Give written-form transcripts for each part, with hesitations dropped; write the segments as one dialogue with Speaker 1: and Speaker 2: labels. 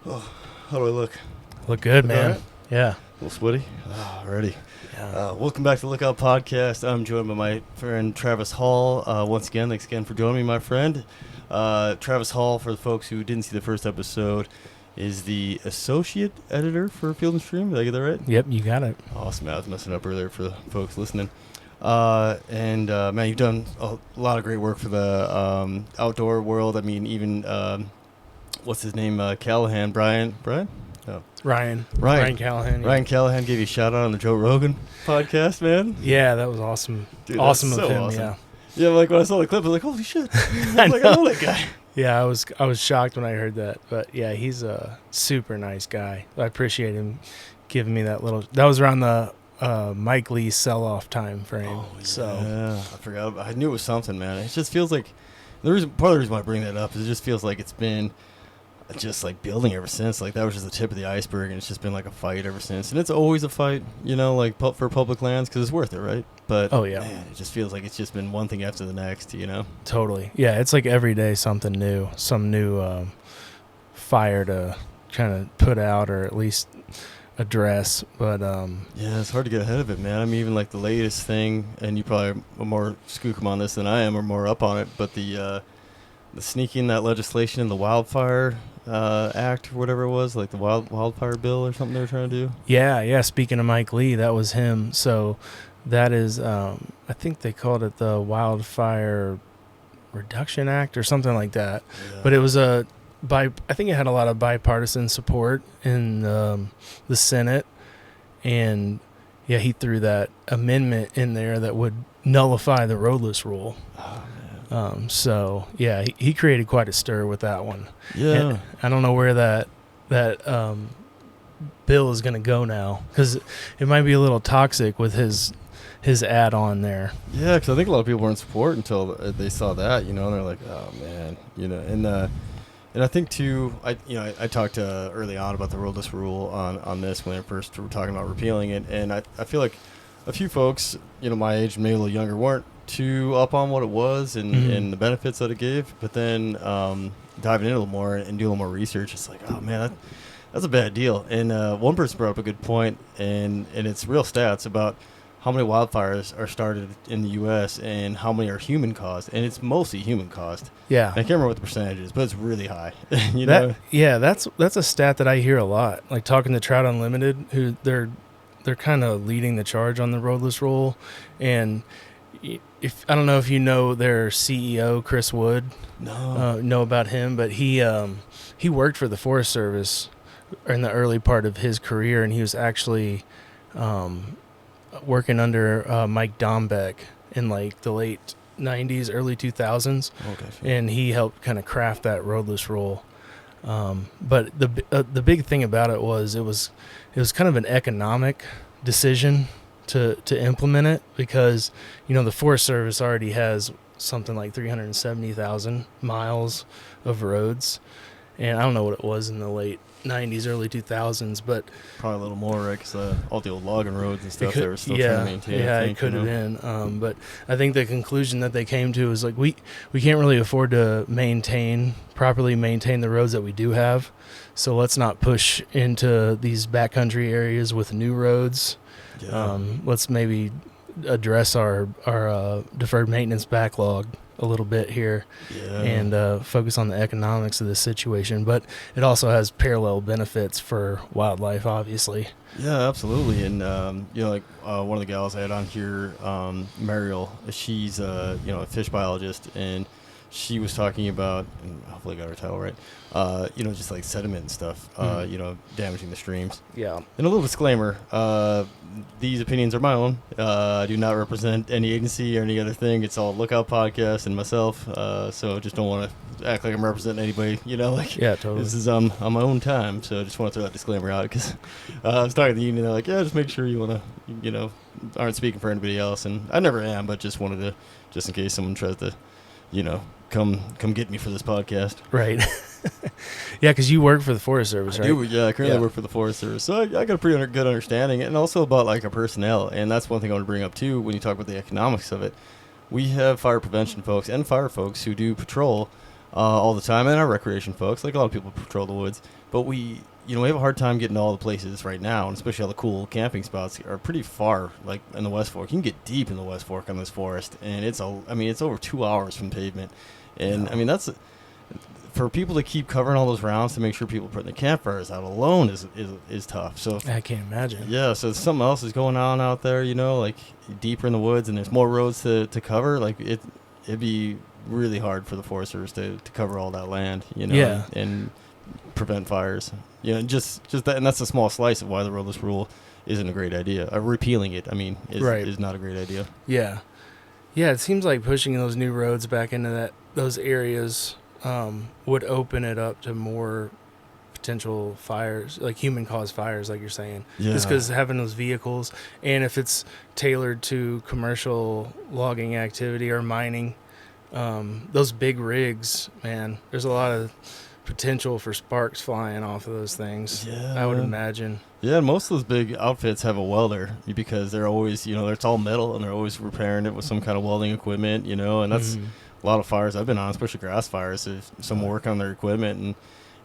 Speaker 1: Oh, how do I look?
Speaker 2: Look good, man.
Speaker 1: Right?
Speaker 2: Yeah.
Speaker 1: A little sweaty? Ready.
Speaker 2: Yeah.
Speaker 1: Welcome back to Lookout Podcast. I'm joined by my friend Travis Hall. Once again, thanks again for joining me, my friend. Travis Hall, for the folks who didn't see the first episode, is the associate editor for Field and Stream. Did I get that right?
Speaker 2: Yep, you got it.
Speaker 1: Awesome. I was messing up earlier for the folks listening. Man, you've done a lot of great work for the outdoor world. I mean, even, what's his name? Callahan. Brian? No.
Speaker 2: Ryan Callahan. Yeah.
Speaker 1: Ryan Callahan gave you a shout out on the Joe Rogan podcast, man.
Speaker 2: Yeah, that was awesome.
Speaker 1: Dude,
Speaker 2: awesome
Speaker 1: that's
Speaker 2: of
Speaker 1: so
Speaker 2: him,
Speaker 1: awesome.
Speaker 2: yeah.
Speaker 1: Yeah, like when I saw the clip, I was like, holy shit. I know that guy.
Speaker 2: Yeah, I was shocked when I heard that. But yeah, he's a super nice guy. I appreciate him giving me that little. That was around the Mike Lee sell-off time frame.
Speaker 1: Oh, yeah.
Speaker 2: So
Speaker 1: I forgot. I knew it was something, man. It just feels like part of the reason why I bring that up is it just feels like it's been just like building ever since. Like that was just the tip of the iceberg, and it's just been like a fight ever since. And it's always a fight, like for public lands because it's worth it, right? But
Speaker 2: oh yeah,
Speaker 1: man, it just feels like it's just been one thing after the next,
Speaker 2: Totally. Yeah, it's like every day something new, some new fire to kind of put out or at least address. But
Speaker 1: yeah, it's hard to get ahead of it, man. I mean, even like the latest thing, and you probably are more skookum on this than I am, or more up on it. But the sneaking that legislation in the wildfire act or whatever it was, like the wildfire bill or something they were trying to do.
Speaker 2: Yeah. Speaking of Mike Lee, that was him. So that is, I think they called it the Wildfire Reduction Act or something like that. Yeah. But it was I think it had a lot of bipartisan support in the Senate. And yeah, he threw that amendment in there that would nullify the roadless rule.
Speaker 1: Oh,
Speaker 2: so yeah, he created quite a stir with that one.
Speaker 1: Yeah.
Speaker 2: And I don't know where that bill is going to go now, because it might be a little toxic with his ad on there.
Speaker 1: Yeah, because I think a lot of people were in support until they saw that, and they're like, oh man, and I think too, I talked early on about the roadless rule on this when I first were talking about repealing it, and I feel like a few folks, my age, maybe a little younger, weren't too up on what it was and the benefits that it gave, but then diving in a little more and do a little more research, it's like, oh man, that's a bad deal. And one person brought up a good point, and it's real stats about how many wildfires are started in the U.S. and how many are human caused, and it's mostly human caused.
Speaker 2: Yeah,
Speaker 1: and I can't remember what the percentage is, but it's really high.
Speaker 2: Yeah, that's a stat that I hear a lot. Like talking to Trout Unlimited, who they're kind of leading the charge on the roadless rule, and if I don't know if you know their CEO Chris Wood, know about him, but he worked for the Forest Service in the early part of his career, and he was actually working under Mike Dombeck in like the late 90s, early 2000s, and he helped kind of craft that roadless rule. But the big thing about it was kind of an economic decision to implement it, because the Forest Service already has something like 370,000 miles of roads, and I don't know what it was in the late 90s, early 2000s, but
Speaker 1: probably a little more, right? Because all the old logging roads and stuff they were still trying to maintain.
Speaker 2: Yeah, it could have been. But I think the conclusion that they came to is like we can't really afford to properly maintain the roads that we do have, so let's not push into these backcountry areas with new roads. Yeah. Let's maybe address our deferred maintenance backlog a little bit here, and focus on the economics of this situation. But it also has parallel benefits for wildlife, obviously.
Speaker 1: Yeah, absolutely. And like one of the gals I had on here, Mariel, she's a fish biologist, and she was talking about, and hopefully I got her title right, just like sediment and stuff, damaging the streams. Yeah. And a little disclaimer, these opinions are my own. I do not represent any agency or any other thing. It's all Lookout Podcast and myself, so just don't want to act like I'm representing anybody,
Speaker 2: Yeah, totally.
Speaker 1: This is on my own time, so I just want to throw that disclaimer out, because I was talking to the union, they're like, yeah, just make sure you want to, aren't speaking for anybody else, and I never am, but just wanted to, just in case someone tries to, come get me for this podcast.
Speaker 2: Right. Yeah, because you work for the Forest Service, right?
Speaker 1: I currently work for the Forest Service, so I got a pretty good understanding, and also about like our personnel, and that's one thing I want to bring up too when you talk about the economics of it. We have fire prevention folks and fire folks who do patrol all the time, and our recreation folks, like a lot of people patrol the woods, but we have a hard time getting to all the places right now, and especially all the cool camping spots are pretty far. Like in the West Fork, you can get deep in the West Fork on this forest, and it's over 2 hours from pavement, and that's for people to keep covering all those rounds to make sure people putting the campfires out alone is tough. So
Speaker 2: I can't imagine.
Speaker 1: Yeah, so something else is going on out there, like deeper in the woods, and there's more roads to cover. Like it'd be really hard for the Forest Service to cover all that land, and prevent fires. Just that, and that's a small slice of why the roadless rule isn't a great idea. Repealing it, is not a great idea.
Speaker 2: Yeah, yeah. It seems like pushing those new roads back into those areas would open it up to more potential fires, like human-caused fires, like you're saying.
Speaker 1: Yeah.
Speaker 2: Just because having those vehicles, and if it's tailored to commercial logging activity or mining, those big rigs, man, there's a lot of potential for sparks flying off of those things.
Speaker 1: Yeah,
Speaker 2: I would imagine.
Speaker 1: Yeah, and most of those big outfits have a welder because they're always, it's all metal, and they're always repairing it with some kind of welding equipment, and that's a lot of fires I've been on, especially grass fires, if someone work on their equipment,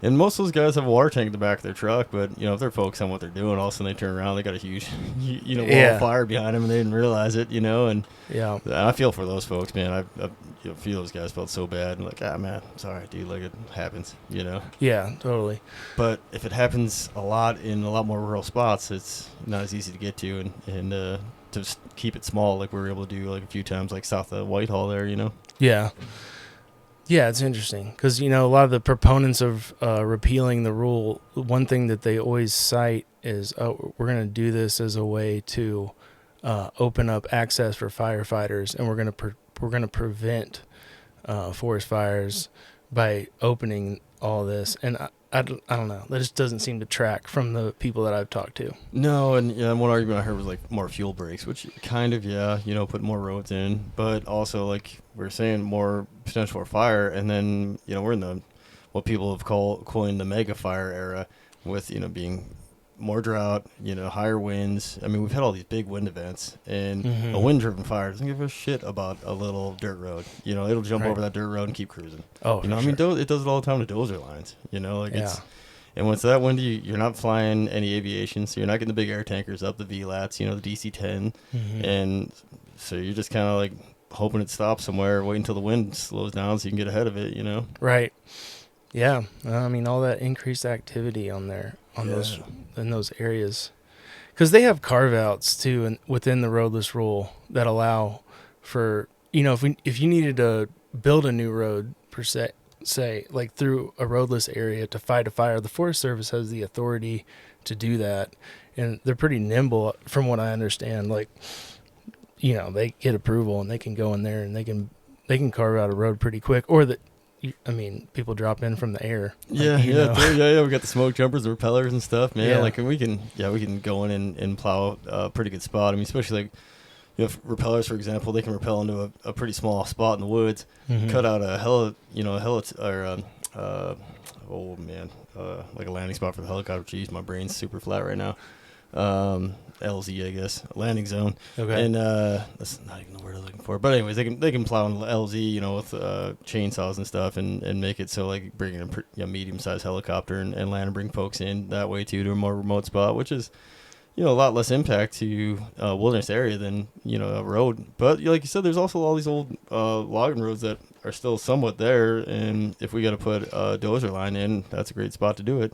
Speaker 1: and most of those guys have a water tank in the back of their truck, but if they're focused on what they're doing, all of a sudden they turn around, they got a huge wall of fire behind them, and they didn't realize it, and I feel for those folks, man. I a few of those guys felt so bad, and like, man, it's all right, dude, like it happens,
Speaker 2: Yeah, totally.
Speaker 1: But if it happens a lot in a lot more rural spots, it's not as easy to get to, and to just keep it small, like we were able to do like a few times, like south of Whitehall there,
Speaker 2: Yeah. Yeah, it's interesting because, a lot of the proponents of repealing the rule, one thing that they always cite is, we're going to do this as a way to open up access for firefighters, and we're going to prevent forest fires by opening all this. And I don't know. That just doesn't seem to track from the people that I've talked to.
Speaker 1: No, and one argument I heard was like more fuel breaks, which kind of, put more roads in, but also like we're saying more potential for fire. And then, we're in what people have coined the mega fire era with, being more drought, higher winds. We've had all these big wind events, and a wind-driven fire doesn't give a shit about a little dirt road. It'll jump over that dirt road and keep cruising.
Speaker 2: Oh,
Speaker 1: it does it all the time with dozer lines. It's, and when it's that windy, you're not flying any aviation, so you're not getting the big air tankers up, the VLATs, the DC-10, and so you're just kind of like hoping it stops somewhere, wait until the wind slows down so you can get ahead of it.
Speaker 2: Right. Yeah. All that increased activity on there. Those in those areas, because they have carve outs too, and within the roadless rule that allow for if you needed to build a new road per se, say like through a roadless area to fight a fire, the Forest Service has the authority to do that, and they're pretty nimble from what I understand. Like they get approval and they can go in there and they can carve out a road pretty quick, or that. People drop in from the air.
Speaker 1: Yeah. We got the smoke jumpers, the repellers and stuff, man. Yeah. Like we can go in and plow a pretty good spot. Especially like repellers, for example, they can repel into a pretty small spot in the woods, cut out like a landing spot for the helicopter. Jeez, my brain's super flat right now. LZ, I guess, landing zone. Okay. And that's not even the word I'm looking for. But anyways, they can plow in LZ, with chainsaws and stuff, and make it so like bringing a medium-sized helicopter and land and bring folks in that way too to a more remote spot, which is a lot less impact to a wilderness area than a road. But like you said, there's also all these old logging roads that are still somewhat there, and if we got to put a dozer line in, that's a great spot to do it.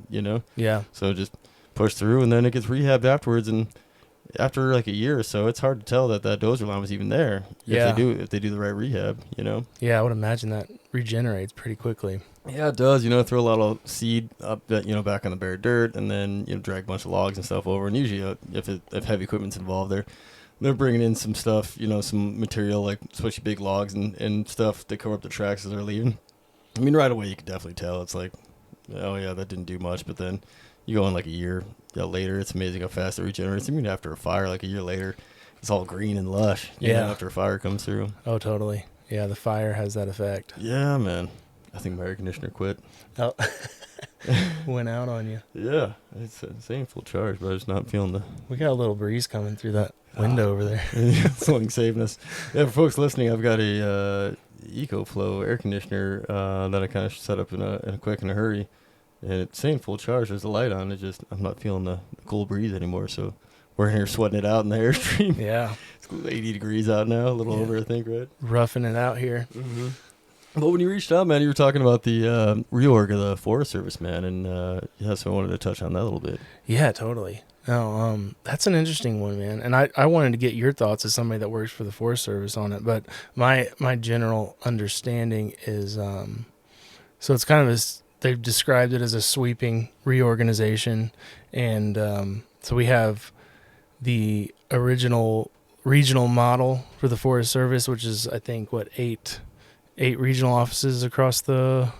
Speaker 2: Yeah.
Speaker 1: So just push through, and then it gets rehabbed afterwards, and after like a year or so, it's hard to tell that dozer line was even there. If they do the right rehab,
Speaker 2: Yeah, I would imagine that regenerates pretty quickly.
Speaker 1: Yeah, it does. Throw a lot of seed up that back on the bare dirt, and then drag a bunch of logs and stuff over. And usually, if heavy equipment's involved, they're bringing in some stuff, some material like especially big logs and stuff to cover up the tracks as they're leaving. Right away you could definitely tell. It's like, oh yeah, that didn't do much, but then you go in like a year later, it's amazing how fast it regenerates. After a fire, like a year later, it's all green and lush. After a fire comes through.
Speaker 2: Oh, totally. Yeah, the fire has that effect.
Speaker 1: Yeah, man. I think my air conditioner quit.
Speaker 2: Oh, went out on you.
Speaker 1: Yeah, it's saying full charge, but I'm just not feeling
Speaker 2: We got a little breeze coming through that window over there.
Speaker 1: Something saving us. Yeah, for folks listening, I've got a EcoFlow air conditioner that I kind of set up in a quick and a hurry. and it's saying full charge. There's a light on. It just I'm not feeling the cool breeze anymore. So we're here sweating it out in the Airstream.
Speaker 2: Yeah.
Speaker 1: It's 80 degrees out now, a little
Speaker 2: Yeah.
Speaker 1: over, I think, right?
Speaker 2: Roughing it out here.
Speaker 1: Mm-hmm. But when you reached out, man, you were talking about the reorg of the Forest Service, man, and yeah, so I wanted to touch on that a little bit.
Speaker 2: Yeah, totally. No, that's an interesting one, man. And I wanted to get your thoughts as somebody that works for the Forest Service on it. But my general understanding is, so it's kind of they've described it as a sweeping reorganization. And so we have the original regional model for the Forest Service, which is, I think, eight regional offices across the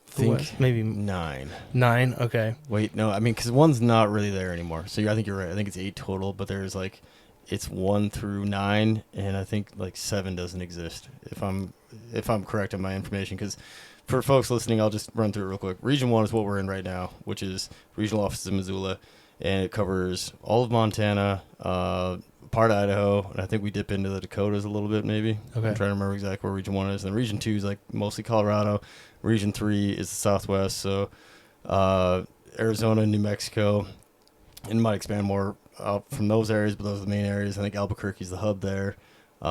Speaker 1: Think
Speaker 2: West? Maybe
Speaker 1: 9.
Speaker 2: 9. Okay.
Speaker 1: Wait, no, I mean, because one's not really there anymore. So I think you're right. I think it's 8 total, but there's like, it's 1 through 9, and I think like 7 doesn't exist. If I'm correct on my information, because for folks listening, I'll just run through it real quick. Region 1 is what we're in right now, which is regional offices in Missoula, and it covers all of Montana, part of Idaho, and I think we dip into the Dakotas a little bit, maybe.
Speaker 2: Okay.
Speaker 1: I'm trying to remember exactly where Region 1 is. And then Region 2 is like mostly Colorado. Region 3 is the Southwest, so Arizona, New Mexico, and might expand more out from those areas, but those are the main areas. I think Albuquerque's the hub there. I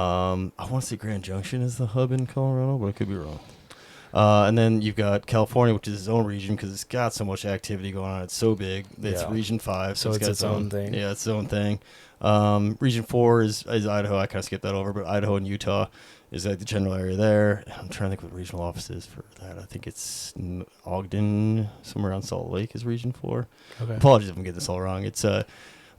Speaker 1: want to say Grand Junction is the hub in Colorado, but I could be wrong. And then you've got California, which is its own region because it's got so much activity going on. It's so big. It's
Speaker 2: Yeah.
Speaker 1: Region 5.
Speaker 2: So it's
Speaker 1: got
Speaker 2: its own thing.
Speaker 1: Yeah, it's its own thing. Region 4 is Idaho. I kind of skipped that over, but Idaho and Utah is like the general area there. I'm trying to think what regional office is for that. I think it's Ogden, somewhere around Salt Lake is Region 4.
Speaker 2: Okay.
Speaker 1: Apologies if I'm getting this all wrong. It's a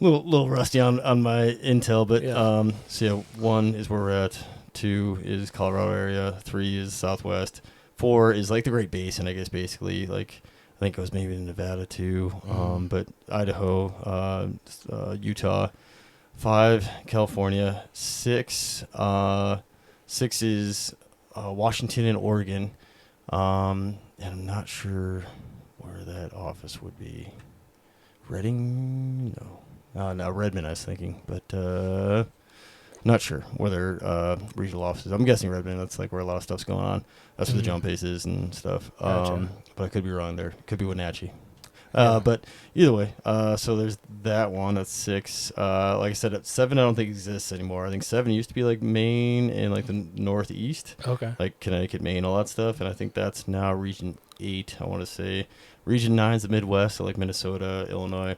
Speaker 1: little rusty on my intel, but
Speaker 2: Yeah.
Speaker 1: so yeah, 1 is where we're at. 2 is Colorado area. 3 is Southwest. 4 is like the Great Basin, I guess, basically. Like, I think it was maybe in Nevada too, but Idaho, Utah. 5, California. 6 is Washington and Oregon. And I'm not sure where that office would be. Reading? No, Redmond I was thinking, but not sure where their regional offices. I'm guessing Redmond. That's like where a lot of stuff's going on. That's where the jump pace is and stuff.
Speaker 2: Gotcha.
Speaker 1: But I could be wrong there. Could be Wenatchee.
Speaker 2: Yeah.
Speaker 1: But either way, so there's that one. That's 6. Like I said, 7 I don't think exists anymore. I think 7 used to be like Maine and like the Northeast,
Speaker 2: Okay.
Speaker 1: like Connecticut, Maine, all that stuff. And I think that's now Region 8, I want to say. Region 9 is the Midwest, so like Minnesota, Illinois.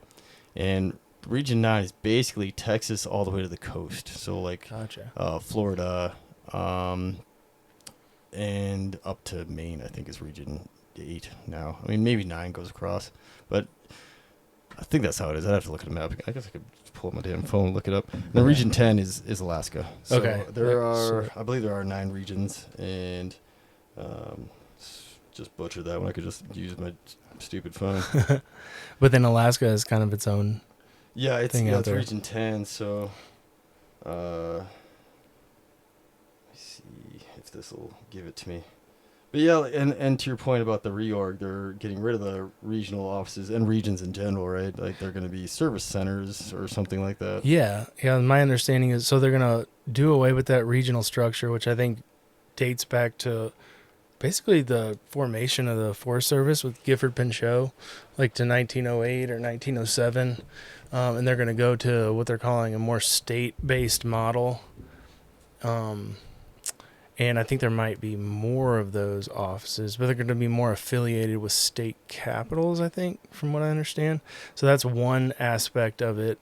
Speaker 1: And Region 9 is basically Texas all the way to the coast. So like
Speaker 2: Gotcha.
Speaker 1: Florida and up to Maine, I think is Region 8 now. I mean, maybe 9 goes across, but I think that's how it is. I'd have to look at a map. I guess I could just pull up my damn phone and look it up. And then Region 10 is Alaska. So
Speaker 2: Okay.
Speaker 1: I believe there are 9 regions, and just butchered that one. I could just use my stupid phone.
Speaker 2: But then Alaska is kind of its own.
Speaker 1: Yeah, it's
Speaker 2: Thing out there.
Speaker 1: Region 10, so let me see if this will give it to me. But yeah, and to your point about the reorg, they're getting rid of the regional offices and regions in general, right? Like they're going to be service centers or something like that.
Speaker 2: Yeah. My understanding is so they're going to do away with that regional structure, which I think dates back to basically the formation of the Forest Service with Gifford Pinchot, like to 1908 or 1907. And they're going to go to what they're calling a more state-based model. And I think there might be more of those offices, but they're going to be more affiliated with state capitals, I think, from what I understand. So that's one aspect of it.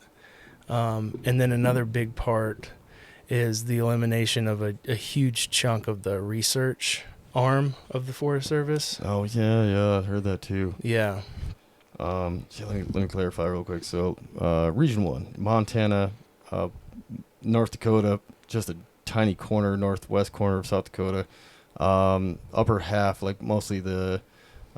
Speaker 2: And then another big part is the elimination of a huge chunk of the research arm of the Forest Service.
Speaker 1: Oh, yeah, I heard that too.
Speaker 2: Yeah.
Speaker 1: So let me clarify real quick. So Region 1, Montana, North Dakota, just a tiny corner, northwest corner of South Dakota, upper half, like mostly the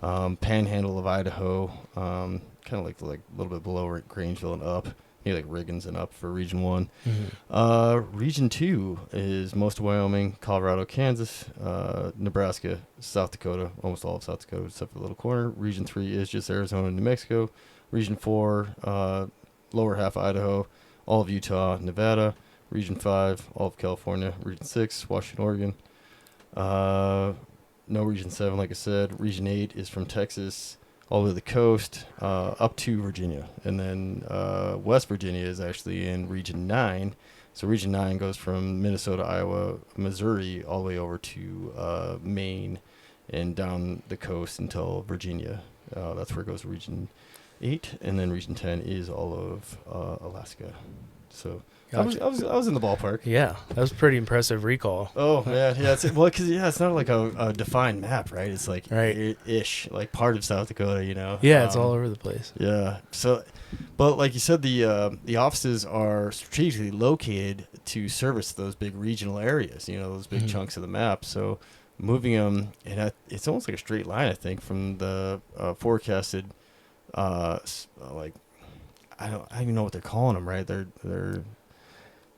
Speaker 1: panhandle of Idaho, kind of like a little bit below Grangeville and up, maybe like Riggins and up for Region 1.
Speaker 2: Mm-hmm.
Speaker 1: Region 2 is most of Wyoming, Colorado, Kansas, Nebraska, South Dakota, almost all of South Dakota except for the little corner. Region 3 is just Arizona and New Mexico. Region 4, lower half Idaho, all of Utah, Nevada. Region 5, all of California. Region 6, Washington, Oregon. No Region 7, like I said. Region 8 is from Texas all the way to the coast, up to Virginia. And then West Virginia is actually in Region 9. So Region 9 goes from Minnesota, Iowa, Missouri, all the way over to Maine and down the coast until Virginia. That's where it goes to Region 8. And then Region 10 is all of Alaska. So
Speaker 2: Gotcha.
Speaker 1: I was in the ballpark.
Speaker 2: Yeah, that was pretty impressive recall.
Speaker 1: Oh man, yeah. Because it's not like a defined map, right? It's like
Speaker 2: Right.
Speaker 1: ish, like part of South Dakota, you know.
Speaker 2: Yeah, it's all over the place.
Speaker 1: Yeah. So, but like you said, the offices are strategically located to service those big regional areas, you know, those big chunks of the map. So, moving them, and it's almost like a straight line, I think, from the forecasted, like I don't even know what they're calling them, right? They're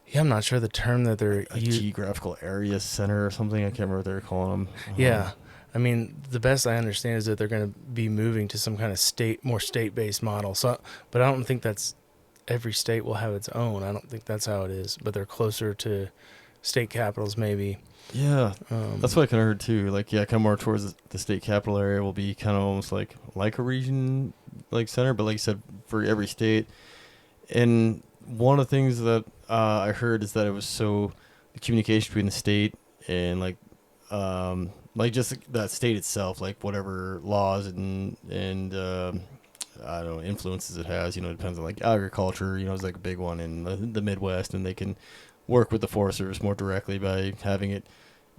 Speaker 2: Yeah, I'm not sure the term that they're
Speaker 1: a geographical area center or something. I can't remember what they're calling them.
Speaker 2: Yeah. I mean, the best I understand is that they're going to be moving to some kind of more state-based model. So, but I don't think that's every state will have its own. I don't think that's how it is. But they're closer to state capitals, maybe.
Speaker 1: Yeah, that's what I kind of heard too. Like, yeah, kind of more towards the state capital area will be kind of almost like a region, like center. But like you said, for every state. And one of the things that I heard is that it was so the communication between the state and like just that state itself, like whatever laws and I don't know, influences it has, you know, it depends on like agriculture, you know, is like a big one in the Midwest, and they can work with the Forest Service more directly by having it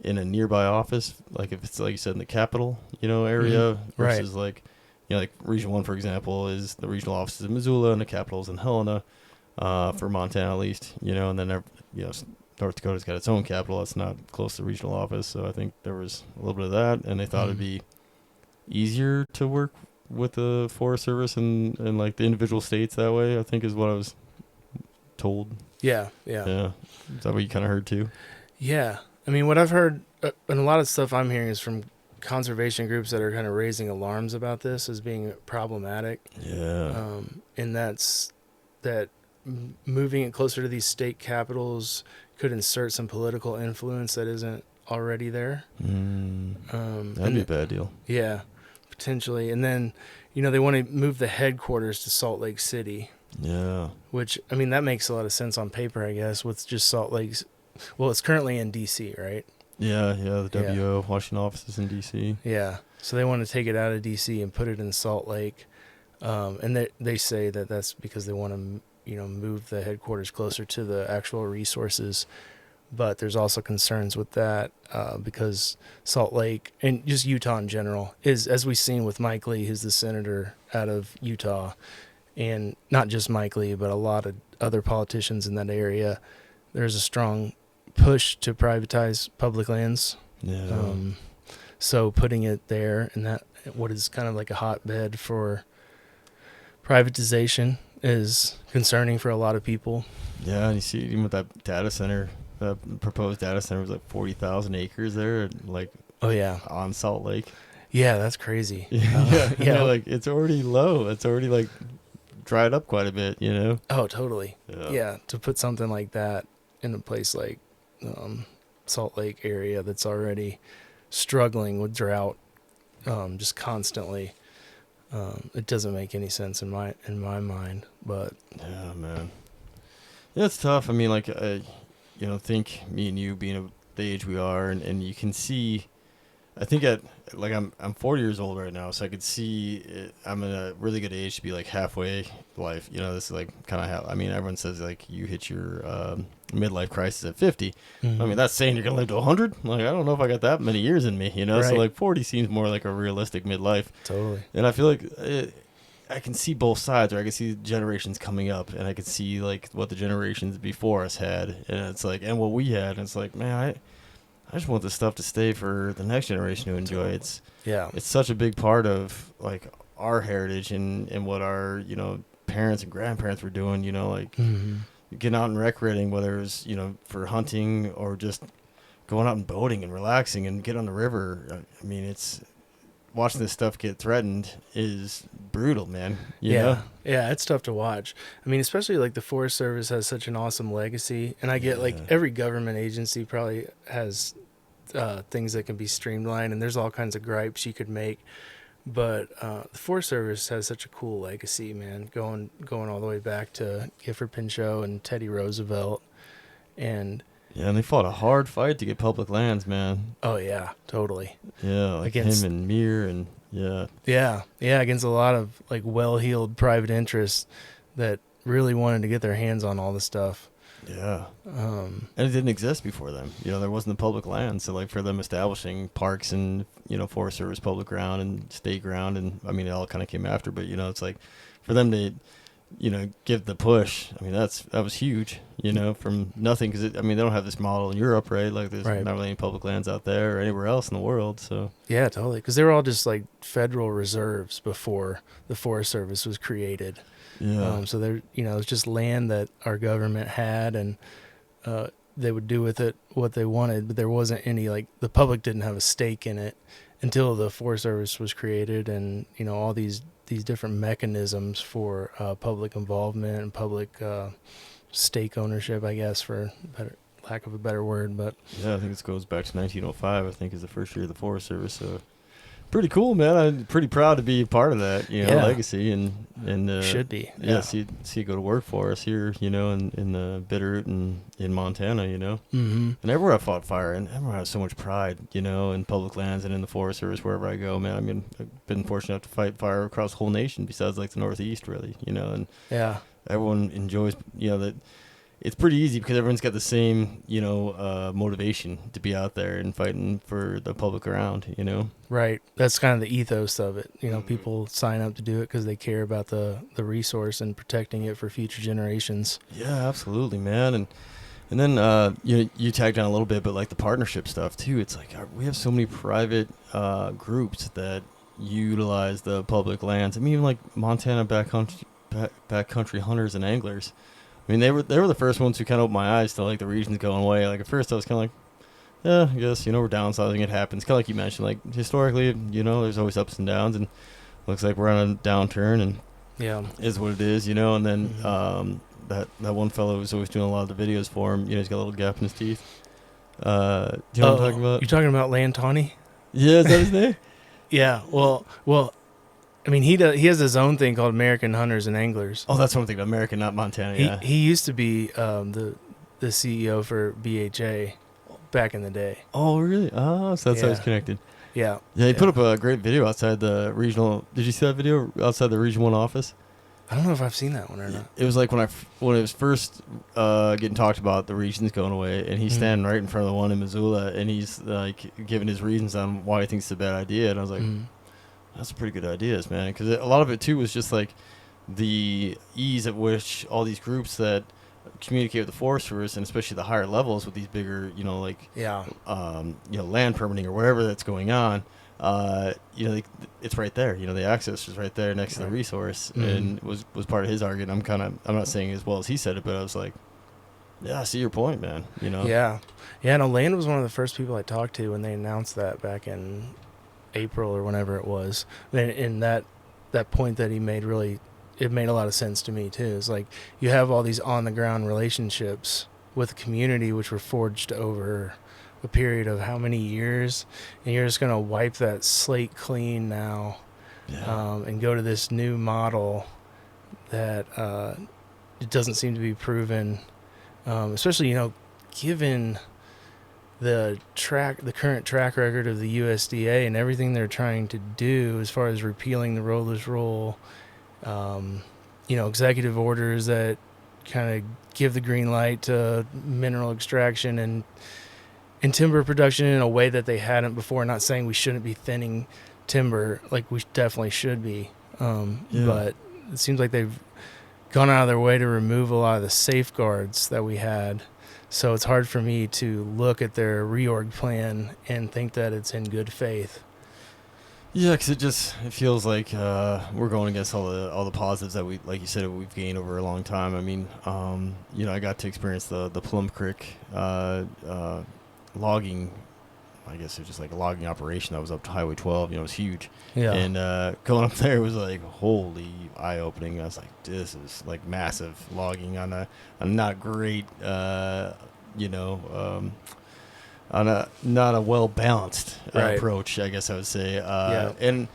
Speaker 1: in a nearby office, like if it's like you said in the capital, you know, area versus like, you know, like Region 1, for example, is the regional offices in Missoula and the capital's in Helena, for Montana at least, you know, and then, you know, North Dakota's got its own capital. That's not close to the regional office. So I think there was a little bit of that, and they thought it'd be easier to work with the Forest Service and like the individual states that way, I think is what I was told.
Speaker 2: Yeah.
Speaker 1: Yeah. Is that what you kind of heard too?
Speaker 2: Yeah. I mean, what I've heard, and a lot of stuff I'm hearing is from conservation groups that are kind of raising alarms about this as being problematic.
Speaker 1: Yeah.
Speaker 2: And that's that moving it closer to these state capitals could insert some political influence that isn't already there.
Speaker 1: That'd be a bad deal.
Speaker 2: Yeah, potentially. And then, you know, they want to move the headquarters to Salt Lake City.
Speaker 1: Yeah.
Speaker 2: Which, I mean, that makes a lot of sense on paper, I guess, with just Salt Lake's. Well, it's currently in D.C., right?
Speaker 1: Yeah, the WO Washington office is in D.C.
Speaker 2: Yeah, so they want to take it out of D.C. and put it in Salt Lake. And they say that that's because they want to, you know, move the headquarters closer to the actual resources. But there's also concerns with that because Salt Lake and just Utah in general is, as we've seen with Mike Lee, who's the senator out of Utah, and not just Mike Lee, but a lot of other politicians in that area, there's a strong push to privatize public lands.
Speaker 1: Yeah.
Speaker 2: So putting it there in that, what is kind of like a hotbed for privatization, is concerning for a lot of people.
Speaker 1: Yeah, and you see even with that data center, the proposed data center was like 40,000 acres there, like on Salt Lake.
Speaker 2: Yeah, that's crazy.
Speaker 1: Yeah, like it's already low. It's already like dried up quite a bit, you know?
Speaker 2: Oh, totally.
Speaker 1: Yeah.
Speaker 2: To put something like that in a place like Salt Lake area that's already struggling with drought, just constantly, it doesn't make any sense in my mind. But
Speaker 1: yeah, man, yeah, it's tough. I mean, like, you know, think me and you being the age we are, and you can see. I think I'm 40 years old right now, so I could see I'm in a really good age to be like halfway life. You know, this is like kind of how, I mean, everyone says like you hit your midlife crisis at 50.
Speaker 2: mm-hmm.
Speaker 1: I mean, that's saying you're going to live to 100. Like, I don't know if I got that many years in me, you know?
Speaker 2: Right.
Speaker 1: So like 40 seems more like a realistic midlife.
Speaker 2: Totally.
Speaker 1: And I feel like I can see both sides, or I can see generations coming up, and I can see like what the generations before us had, and it's like, and what we had, and it's like, man, I just want this stuff to stay for the next generation to enjoy. It's such a big part of like our heritage and what our, you know, parents and grandparents were doing, you know, like getting out and recreating, whether it was, you know, for hunting or just going out and boating and relaxing and get on the river. I mean, it's watching this stuff get threatened is brutal, man. You know?
Speaker 2: Yeah, it's tough to watch. I mean, especially like the Forest Service has such an awesome legacy, and I get like every government agency probably has things that can be streamlined, and there's all kinds of gripes you could make. But the Forest Service has such a cool legacy, man. Going all the way back to Gifford Pinchot and Teddy Roosevelt, and
Speaker 1: Yeah, and they fought a hard fight to get public lands, man.
Speaker 2: oh yeah, totally.
Speaker 1: Yeah, like him
Speaker 2: Against
Speaker 1: and Mir, and yeah.
Speaker 2: yeah, against a lot of like well-heeled private interests that really wanted to get their hands on all the stuff.
Speaker 1: Yeah.
Speaker 2: Um,
Speaker 1: And it didn't exist before them. There wasn't the public land. So, like, for them establishing parks and, Forest Service public ground and state ground, and, I mean, it all kind of came after, but, it's like, for them to, give the push, I mean, that was huge, from nothing, because, I mean, they don't have this model in Europe, right? Like, there's
Speaker 2: Right.
Speaker 1: not really any public lands out there or anywhere else in the world, so.
Speaker 2: yeah, totally. Because they were all just like federal reserves before the Forest Service was created.
Speaker 1: Yeah.
Speaker 2: So there, it's just land that our government had, and they would do with it what they wanted. But there wasn't any like the public didn't have a stake in it until the Forest Service was created, and all these different mechanisms for public involvement and public stake ownership, I guess, for lack of a better word. But
Speaker 1: Yeah, I think this goes back to 1905, I think, is the first year of the Forest Service, so. Pretty cool, man. I'm pretty proud to be a part of that, legacy, and
Speaker 2: should be.
Speaker 1: Yeah, see you go to work for us here, in the Bitterroot and in Montana,
Speaker 2: Mm-hmm.
Speaker 1: And everywhere I fought fire, and everyone has so much pride, in public lands and in the Forest Service wherever I go, man. I mean, I've been fortunate enough to fight fire across the whole nation, besides like the Northeast, really, and
Speaker 2: Yeah.
Speaker 1: everyone enjoys, that. It's pretty easy because everyone's got the same, motivation to be out there and fighting for the public ground,
Speaker 2: Right. That's kind of the ethos of it.
Speaker 1: Mhm.
Speaker 2: People sign up to do it because they care about the resource and protecting it for future generations.
Speaker 1: Yeah, absolutely, man. And then you tagged on a little bit, but like the partnership stuff too. It's like we have so many private groups that utilize the public lands. I mean, even like Montana backcountry hunters and anglers. I mean, they were the first ones who kind of opened my eyes to like the regions going away. Like at first, I was kind of like, yeah, I guess we're downsizing. It happens. Kind of like you mentioned, like historically, there's always ups and downs, and looks like we're on a downturn, and
Speaker 2: Yeah.
Speaker 1: is what it is, And then
Speaker 2: Mhm.
Speaker 1: that one fellow was always doing a lot of the videos for him. He's got a little gap in his teeth. Do you know what I'm talking about?
Speaker 2: You're talking about Lantani?
Speaker 1: Yeah, is that his name?
Speaker 2: Yeah. Well. I mean, he has his own thing called American Hunters and Anglers.
Speaker 1: Oh, that's what I'm thinking. American, not Montana. Yeah.
Speaker 2: He used to be the CEO for BHA back in the day.
Speaker 1: Oh, really? Oh, so that's how he's
Speaker 2: Yeah.
Speaker 1: connected.
Speaker 2: Yeah.
Speaker 1: Yeah, he put up a great video outside the regional. Did you see that video outside the Region 1 office?
Speaker 2: I don't know if I've seen that one or not.
Speaker 1: It was like when it was first getting talked about, the regions going away, and he's
Speaker 2: Mhm.
Speaker 1: standing right in front of the one in Missoula, and he's like giving his reasons on why he thinks it's a bad idea. And I was like,
Speaker 2: Mhm.
Speaker 1: that's a pretty good ideas, man. Because a lot of it too was just like the ease at which all these groups that communicate with the Forest Service, and especially the higher levels with these bigger,
Speaker 2: Yeah.
Speaker 1: land permitting or whatever that's going on. It's right there. The access is right there next to the
Speaker 2: Right.
Speaker 1: resource,
Speaker 2: Mhm.
Speaker 1: and was part of his argument. I'm not saying as well as he said it, but I was like, yeah, I see your point, man.
Speaker 2: Yeah. Yeah, no, Land was one of the first people I talked to when they announced that back in April or whenever it was. And that point that he made it made a lot of sense to me too. It's like you have all these on the ground relationships with the community which were forged over a period of how many years, and you're just going to wipe that slate clean now,
Speaker 1: Yeah.
Speaker 2: and go to this new model that it doesn't seem to be proven, especially given the current track record of the USDA and everything they're trying to do as far as repealing the roadless rule, executive orders that kind of give the green light to mineral extraction and timber production in a way that they hadn't before. Not saying we shouldn't be thinning timber, like we definitely should be, but it seems like they've gone out of their way to remove a lot of the safeguards that we had. So it's hard for me to look at their reorg plan and think that it's in good faith.
Speaker 1: Yeah, because it feels like we're going against all the positives that like you said, we've gained over a long time. I mean, I got to experience the Plum Creek logging. I guess it was just like a logging operation that was up to Highway 12. It was huge.
Speaker 2: Yeah.
Speaker 1: And going up there was like holy eye-opening. I was like, this is like massive logging on a not great, on a not a well-balanced
Speaker 2: Right.
Speaker 1: approach, I guess I would say.
Speaker 2: Yeah.
Speaker 1: And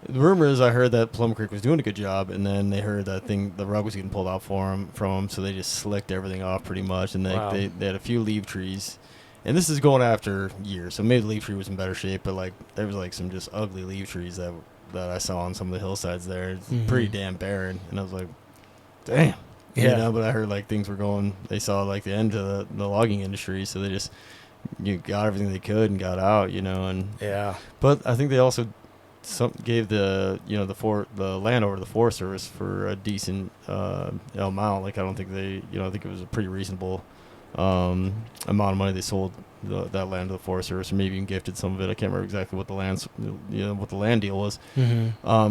Speaker 1: The rumor is I heard that Plum Creek was doing a good job, and then they heard that the rug was getting pulled out from them, so they just slicked everything off pretty much, and
Speaker 2: Wow.
Speaker 1: they had a few leaf trees, and this is going after years, so maybe the leaf tree was in better shape, but like there was like some just ugly leaf trees that I saw on some of the hillsides there. It's pretty damn barren, and I was like, damn.
Speaker 2: Yeah.
Speaker 1: You know, but I heard like things were going. They saw like the end of the logging industry, so they just got everything they could and got out. You know, and
Speaker 2: Yeah.
Speaker 1: but I think they also gave the the land over to the Forest Service for a decent amount. Like I don't think I think it was a pretty reasonable amount of money they sold that land to the Forest Service, or maybe even gifted some of it. I can't remember exactly what the land deal was.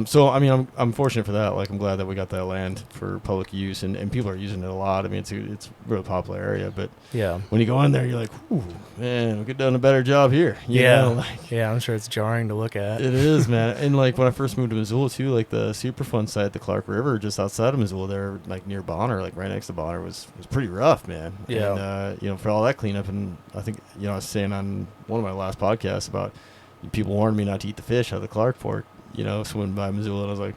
Speaker 1: So I mean, I'm fortunate for that. Like I'm glad that we got that land for public use, and people are using it a lot. I mean, it's a really popular area, but
Speaker 2: Yeah.
Speaker 1: when you go in there, you're like, ooh, man, we could have done a better job here. You
Speaker 2: Yeah.
Speaker 1: know, like,
Speaker 2: Yeah, I'm sure it's jarring to look at.
Speaker 1: it is, man. And like when I first moved to Missoula too, like the Superfund site at the Clark River, just outside of Missoula, there, like near Bonner, like right next to Bonner, was pretty rough, man.
Speaker 2: Yeah.
Speaker 1: And for all that cleanup, and I think I was saying on one of my last podcasts about people warned me not to eat the fish out of the Clark Fork, swimming by Missoula, and I was like,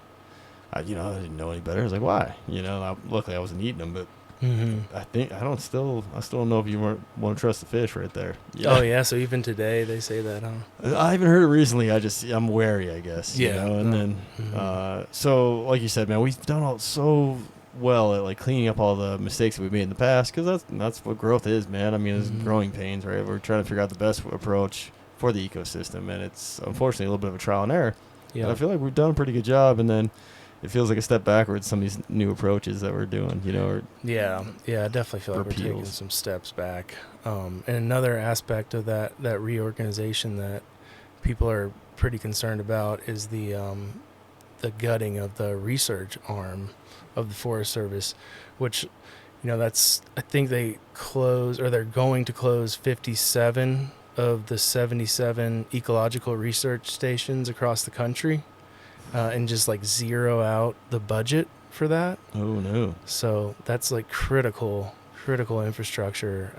Speaker 1: I didn't know any better. I was like, why? Luckily I wasn't eating them, but I still don't know if you want to trust the fish right there.
Speaker 2: Oh yeah, so even today they say that, huh?
Speaker 1: I haven't heard it recently. I'm wary, I guess.
Speaker 2: Yeah.
Speaker 1: And then so like you said, man, we've done so well at like cleaning up all the mistakes that we made in the past, because that's what growth is, man. I mean, it's growing pains, right? We're trying to figure out the best approach for the ecosystem, and it's unfortunately a little bit of a trial and error.
Speaker 2: Yeah.
Speaker 1: But I feel like we've done a pretty good job, and then it feels like a step backwards, some of these new approaches that we're doing,
Speaker 2: Yeah, I definitely feel like we're taking some steps back. And another aspect of that reorganization that people are pretty concerned about is the gutting of the research arm of the Forest Service, which, that's, I think they're going to close 57 of the 77 ecological research stations across the country. And just like zero out the budget for that.
Speaker 1: Oh no!
Speaker 2: So that's like critical infrastructure.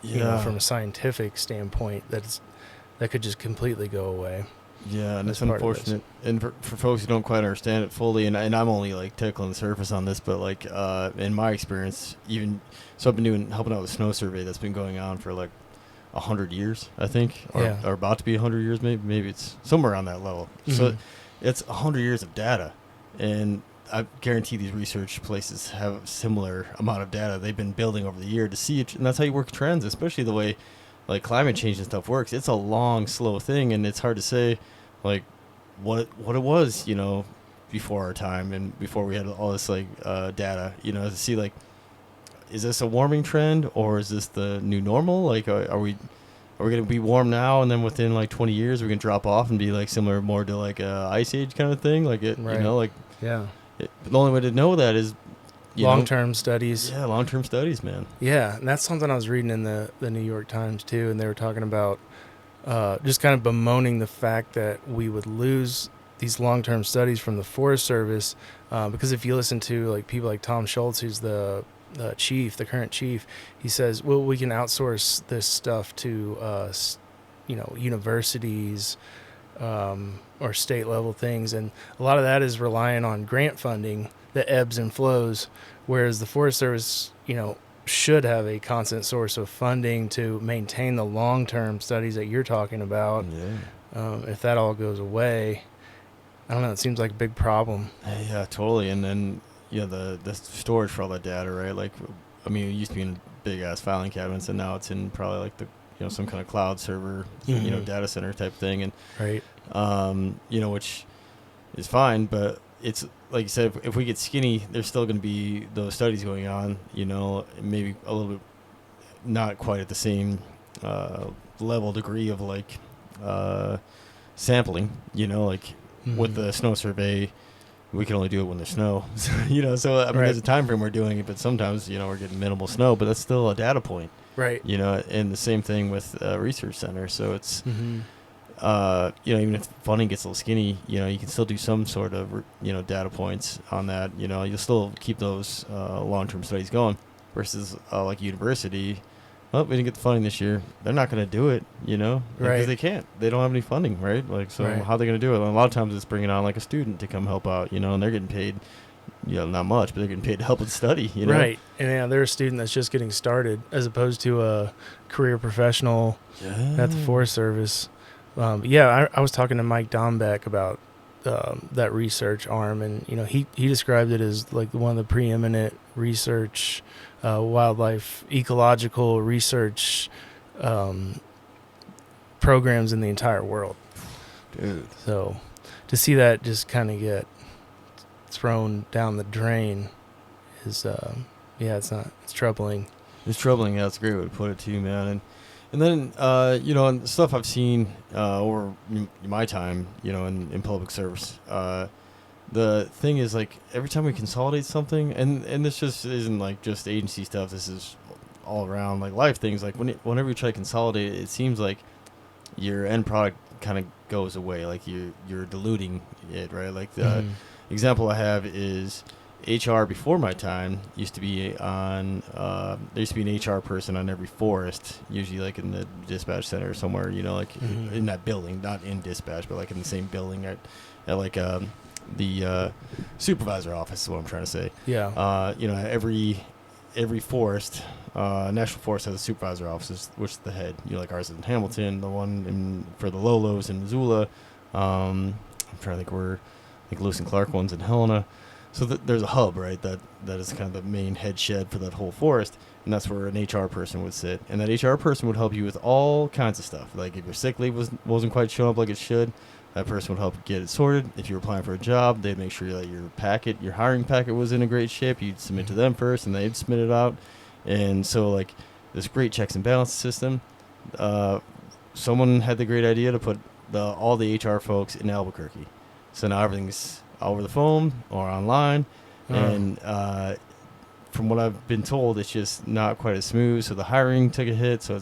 Speaker 2: From a scientific standpoint, that could just completely go away.
Speaker 1: Yeah, and it's unfortunate. And for folks who don't quite understand it fully, and I'm only like tickling the surface on this, but like in my experience, so I've been helping out with a snow survey that's been going on for like 100 years, I think, or about to be 100 years, maybe it's somewhere around that level. So. It's 100 years of data, and I guarantee these research places have a similar amount of data they've been building over the year to see it, and that's how you work trends, especially the way like climate change and stuff works. It's a long, slow thing, and it's hard to say like what it was, before our time and before we had all this like data, to see like, is this a warming trend or is this the new normal? Like, are we going to be warm now, and then within like 20 years we're going to drop off and be like similar more to like a ice age kind of thing? Like it,
Speaker 2: right.
Speaker 1: The only way to know that is
Speaker 2: long-term studies.
Speaker 1: Yeah, long-term studies, man.
Speaker 2: Yeah, and that's something I was reading in the New York Times too, and they were talking about just kind of bemoaning the fact that we would lose these long-term studies from the Forest Service because if you listen to like people like Tom Schultz, who's the current chief, he says, well, we can outsource this stuff to, universities or state level things. And a lot of that is relying on grant funding that ebbs and flows, whereas the Forest Service, should have a constant source of funding to maintain the long-term studies that you're talking about.
Speaker 1: Yeah.
Speaker 2: If that all goes away, I don't know, it seems like a big problem.
Speaker 1: Yeah, totally. And then, the storage for all that data, right? Like, I mean, it used to be in big ass filing cabinets, and now it's in probably like the, some kind of cloud server, data center type thing. And,
Speaker 2: right.
Speaker 1: Which is fine, but it's like you said, if we get skinny, there's still going to be those studies going on, maybe a little bit, not quite at the same level degree of like sampling, with the snow survey. We can only do it when there's snow, so I mean, right. There's a time frame we're doing it, but sometimes, we're getting minimal snow, but that's still a data point,
Speaker 2: right?
Speaker 1: And the same thing with research center. So it's, even if funding gets a little skinny, you can still do some sort of, data points on that. You'll still keep those long-term studies going versus like university. oh, we didn't get the funding this year. They're not going to do it, you know, because
Speaker 2: Right.
Speaker 1: they can't. They don't have any funding, right? Like, so
Speaker 2: Right.
Speaker 1: how are they going to do it? And a lot of times it's bringing on like a student to come help out, you know, and they're getting paid, you know, not much, but they're getting paid to help with study, you know.
Speaker 2: Right. And yeah, they're a student that's just getting started as opposed to a career professional
Speaker 1: Yeah.
Speaker 2: at the Forest Service. I was talking to Mike Dombeck about that research arm, and you know, he described it as like one of the preeminent research, wildlife ecological research programs in the entire world.
Speaker 1: Dude.
Speaker 2: So to see that just kind of get thrown down the drain is it's troubling.
Speaker 1: It's troubling. Yeah, that's a great way to put it too, man. And then, you know, and stuff I've seen over my time, you know, in public service, the thing is, like, every time we consolidate something, and this just isn't, like, just agency stuff. This is all around, like, life things. Like, whenever you try to consolidate it seems like your end product kind of goes away. Like, you're diluting it, right? Like, the example I have is HR before my time used to be on, there used to be an HR person on every forest, usually like in the dispatch center or somewhere, you know, like in that building, not in dispatch, but like in the same building at like the supervisor office is what I'm trying to say.
Speaker 2: Yeah.
Speaker 1: You know, every forest, national forest has a supervisor office, which is the head. You know, like ours is in Hamilton, the one for the Lolos in Missoula. I'm trying to think where, like Lewis and Clark one's in Helena. So there's a hub, right, that is kind of the main head shed for that whole forest, and that's where an HR person would sit. And that HR person would help you with all kinds of stuff. Like if your sick leave wasn't quite showing up like it should, that person would help get it sorted. If you were applying for a job, they'd make sure that your hiring packet was in a great shape. You'd submit to them first, and they'd submit it out. And so, like, this great checks and balance system, someone had the great idea to put all the HR folks in Albuquerque. So now everything's over the phone or online, and from what I've been told, it's just not quite as smooth. So the hiring took a hit. So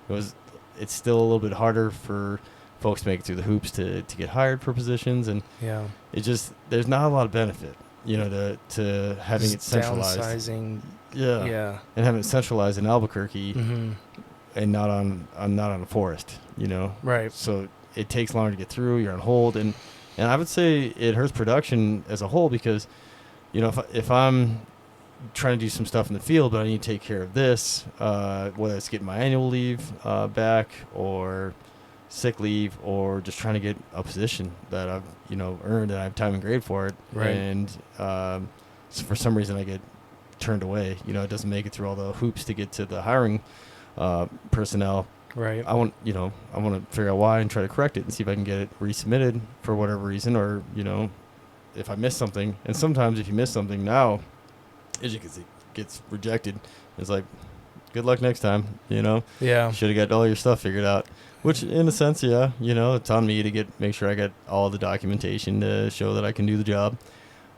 Speaker 1: it's still a little bit harder for folks to make it through the hoops to get hired for positions, and there's not a lot of benefit, you know, to having it centralized.
Speaker 2: Downsizing.
Speaker 1: Yeah, and having it centralized in Albuquerque, and not on a forest, you know.
Speaker 2: Right.
Speaker 1: So it takes longer to get through. You're on hold, and I would say it hurts production as a whole because, you know, if I'm trying to do some stuff in the field, but I need to take care of this, whether it's getting my annual leave back or sick leave or just trying to get a position that I've, you know, earned and I have time and grade for it.
Speaker 2: Right.
Speaker 1: And so for some reason I get turned away. You know, it doesn't make it through all the hoops to get to the hiring personnel.
Speaker 2: Right.
Speaker 1: I want to figure out why and try to correct it and see if I can get it resubmitted for whatever reason, or, you know, if I miss something. And sometimes if you miss something now, it gets rejected. It's like, good luck next time, you know?
Speaker 2: Yeah.
Speaker 1: Should have got all your stuff figured out. Which, in a sense, yeah, you know, it's on me to make sure I got all the documentation to show that I can do the job.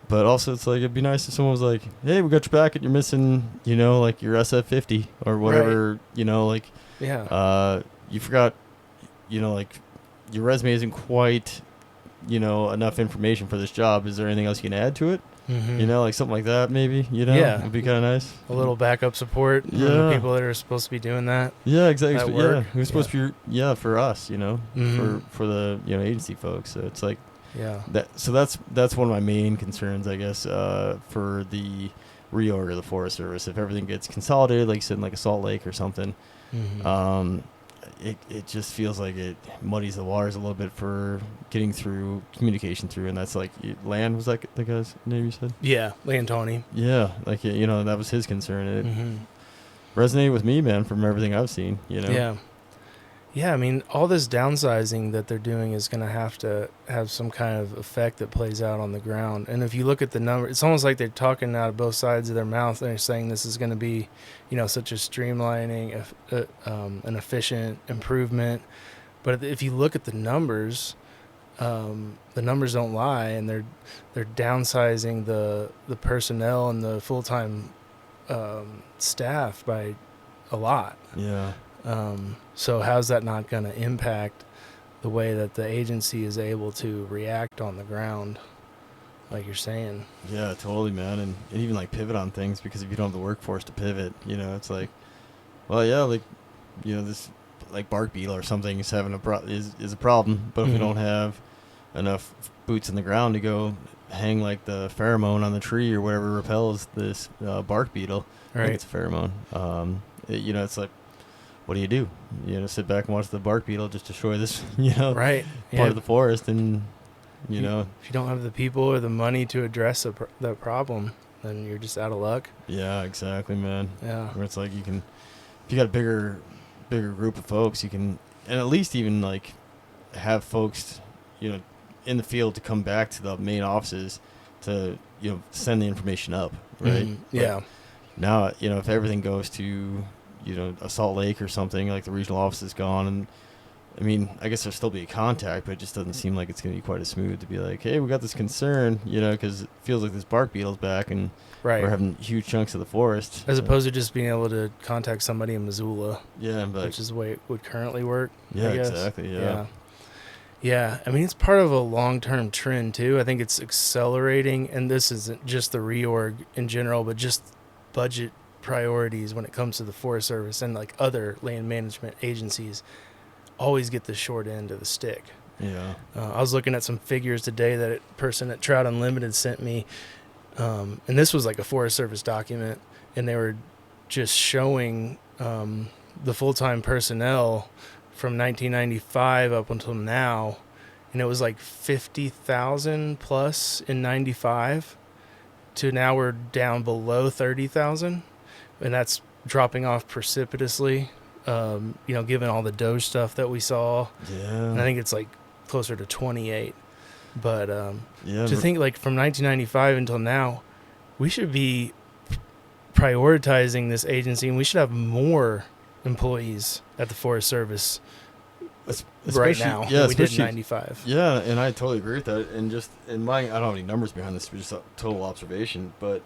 Speaker 1: But also, it's like, it'd be nice if someone was like, hey, we got your packet, you're missing, you know, like your SF50 or whatever, right. You know, like, you forgot, you know, like, your resume isn't quite, you know, enough information for this job. Is there anything else you can add to it?
Speaker 2: Mm-hmm.
Speaker 1: You know, like something like that, maybe, you know?
Speaker 2: Yeah.
Speaker 1: Would be kind of nice.
Speaker 2: A little backup support from the people that are supposed to be doing that.
Speaker 1: Yeah, exactly.
Speaker 2: Work.
Speaker 1: Yeah, who's supposed to be, for us, you know, for the, you know, agency folks. So it's like, so that's one of my main concerns, I guess, for the reorg of the Forest Service. If everything gets consolidated, like you said, in like a Salt Lake or something, it just feels like it muddies the waters a little bit for getting through communication through. And that's like, Land, was that the guy's name you said?
Speaker 2: Yeah, Land Tony.
Speaker 1: Yeah, like, you know, that was his concern. It resonated with me, man, from everything I've seen, you know?
Speaker 2: Yeah, I mean, all this downsizing that they're doing is going to have some kind of effect that plays out on the ground. And if you look at the number, it's almost like they're talking out of both sides of their mouth. They're saying this is going to be, you know, such a streamlining, an efficient improvement. But if you look at the numbers don't lie, and they're downsizing the personnel and the full-time staff by a lot.
Speaker 1: Yeah.
Speaker 2: So how's that not going to impact the way that the agency is able to react on the ground, like you're saying?
Speaker 1: Yeah, totally, man. And even like pivot on things, because if you don't have the workforce to pivot, you know, it's like, Well, yeah, like this like bark beetle or something is having is a problem. But if we
Speaker 2: Mhm.
Speaker 1: don't have enough boots in the ground to go hang like the pheromone on the tree or whatever repels this bark beetle, I think
Speaker 2: Right.
Speaker 1: it's a pheromone. It's like, what do? Sit back and watch the bark beetle just destroy this,
Speaker 2: Right.
Speaker 1: part
Speaker 2: Yeah.
Speaker 1: of the forest, and
Speaker 2: If you don't have the people or the money to address the problem, then you're just out of luck.
Speaker 1: yeah, exactly, man.
Speaker 2: Yeah.
Speaker 1: Where it's like if you got a bigger group of folks, you can, and at least even like have folks, you know, in the field to come back to the main offices to send the information up, right? But
Speaker 2: Yeah.
Speaker 1: now, if everything goes to a Salt Lake or something, like the regional office is gone, and I mean, I guess there'll still be a contact, but it just doesn't seem like it's going to be quite as smooth to be like, hey, we got this concern, because it feels like this bark beetle's back and
Speaker 2: Right.
Speaker 1: we're having huge chunks of the forest.
Speaker 2: As opposed to just being able to contact somebody in Missoula,
Speaker 1: yeah, but
Speaker 2: which is the way it would currently work.
Speaker 1: yeah,
Speaker 2: I guess.
Speaker 1: exactly, yeah.
Speaker 2: Yeah. Yeah, I mean, it's part of a long-term trend, too. I think it's accelerating, and this isn't just the reorg in general, but just budget priorities when it comes to the Forest Service and, like, other land management agencies always get the short end of the stick.
Speaker 1: Yeah.
Speaker 2: I was looking at some figures today that a person at Trout Unlimited sent me, and this was like a Forest Service document, and they were just showing the full-time personnel from 1995 up until now, and it was like 50,000 plus in 95 to now we're down below 30,000, and that's dropping off precipitously, given all the Doge stuff that we saw.
Speaker 1: Yeah.
Speaker 2: And I think it's like closer to 28. But
Speaker 1: yeah,
Speaker 2: to think like from 1995 until now, we should be prioritizing this agency, and we should have more employees at the Forest Service right now than we did in 95.
Speaker 1: Yeah, and I totally agree with that. And just in my, I don't have any numbers behind this, but just a total observation. But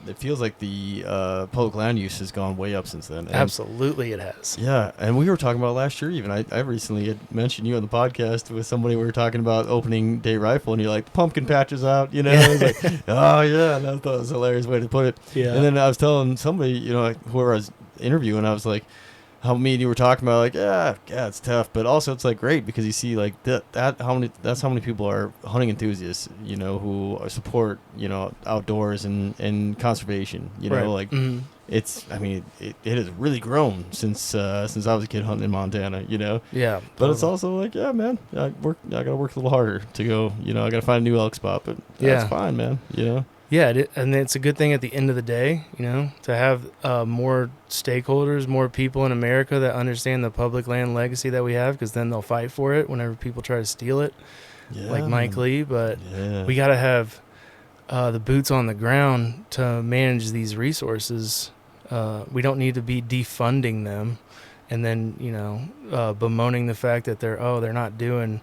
Speaker 1: it feels like the public land use has gone way up since then. And
Speaker 2: Absolutely, it has.
Speaker 1: yeah, and we were talking about last year even. I recently had mentioned you on the podcast with somebody. We were talking about opening day rifle, and you're like, the pumpkin patch is out, I was like, oh, yeah, and I thought it was a hilarious way to put it.
Speaker 2: Yeah.
Speaker 1: And then I was telling somebody, whoever I was interviewing, I was like, how me and you were talking about, like, yeah, it's tough, but also it's like great because you see like that's how many people are hunting enthusiasts, who support, outdoors and conservation,
Speaker 2: Right.
Speaker 1: like
Speaker 2: Mhm.
Speaker 1: it's, I mean, it has really grown since I was a kid hunting in Montana,
Speaker 2: Yeah.
Speaker 1: but it's also like, yeah, man, I gotta work a little harder to go, I gotta find a new elk spot, but that's
Speaker 2: Yeah.
Speaker 1: fine, man,
Speaker 2: Yeah, and it's a good thing at the end of the day, to have more stakeholders, more people in America that understand the public land legacy that we have, because then they'll fight for it whenever people try to steal it,
Speaker 1: yeah,
Speaker 2: like Mike Lee. But
Speaker 1: yeah.
Speaker 2: we got to have the boots on the ground to manage these resources. We don't need to be defunding them and then, bemoaning the fact that they're not doing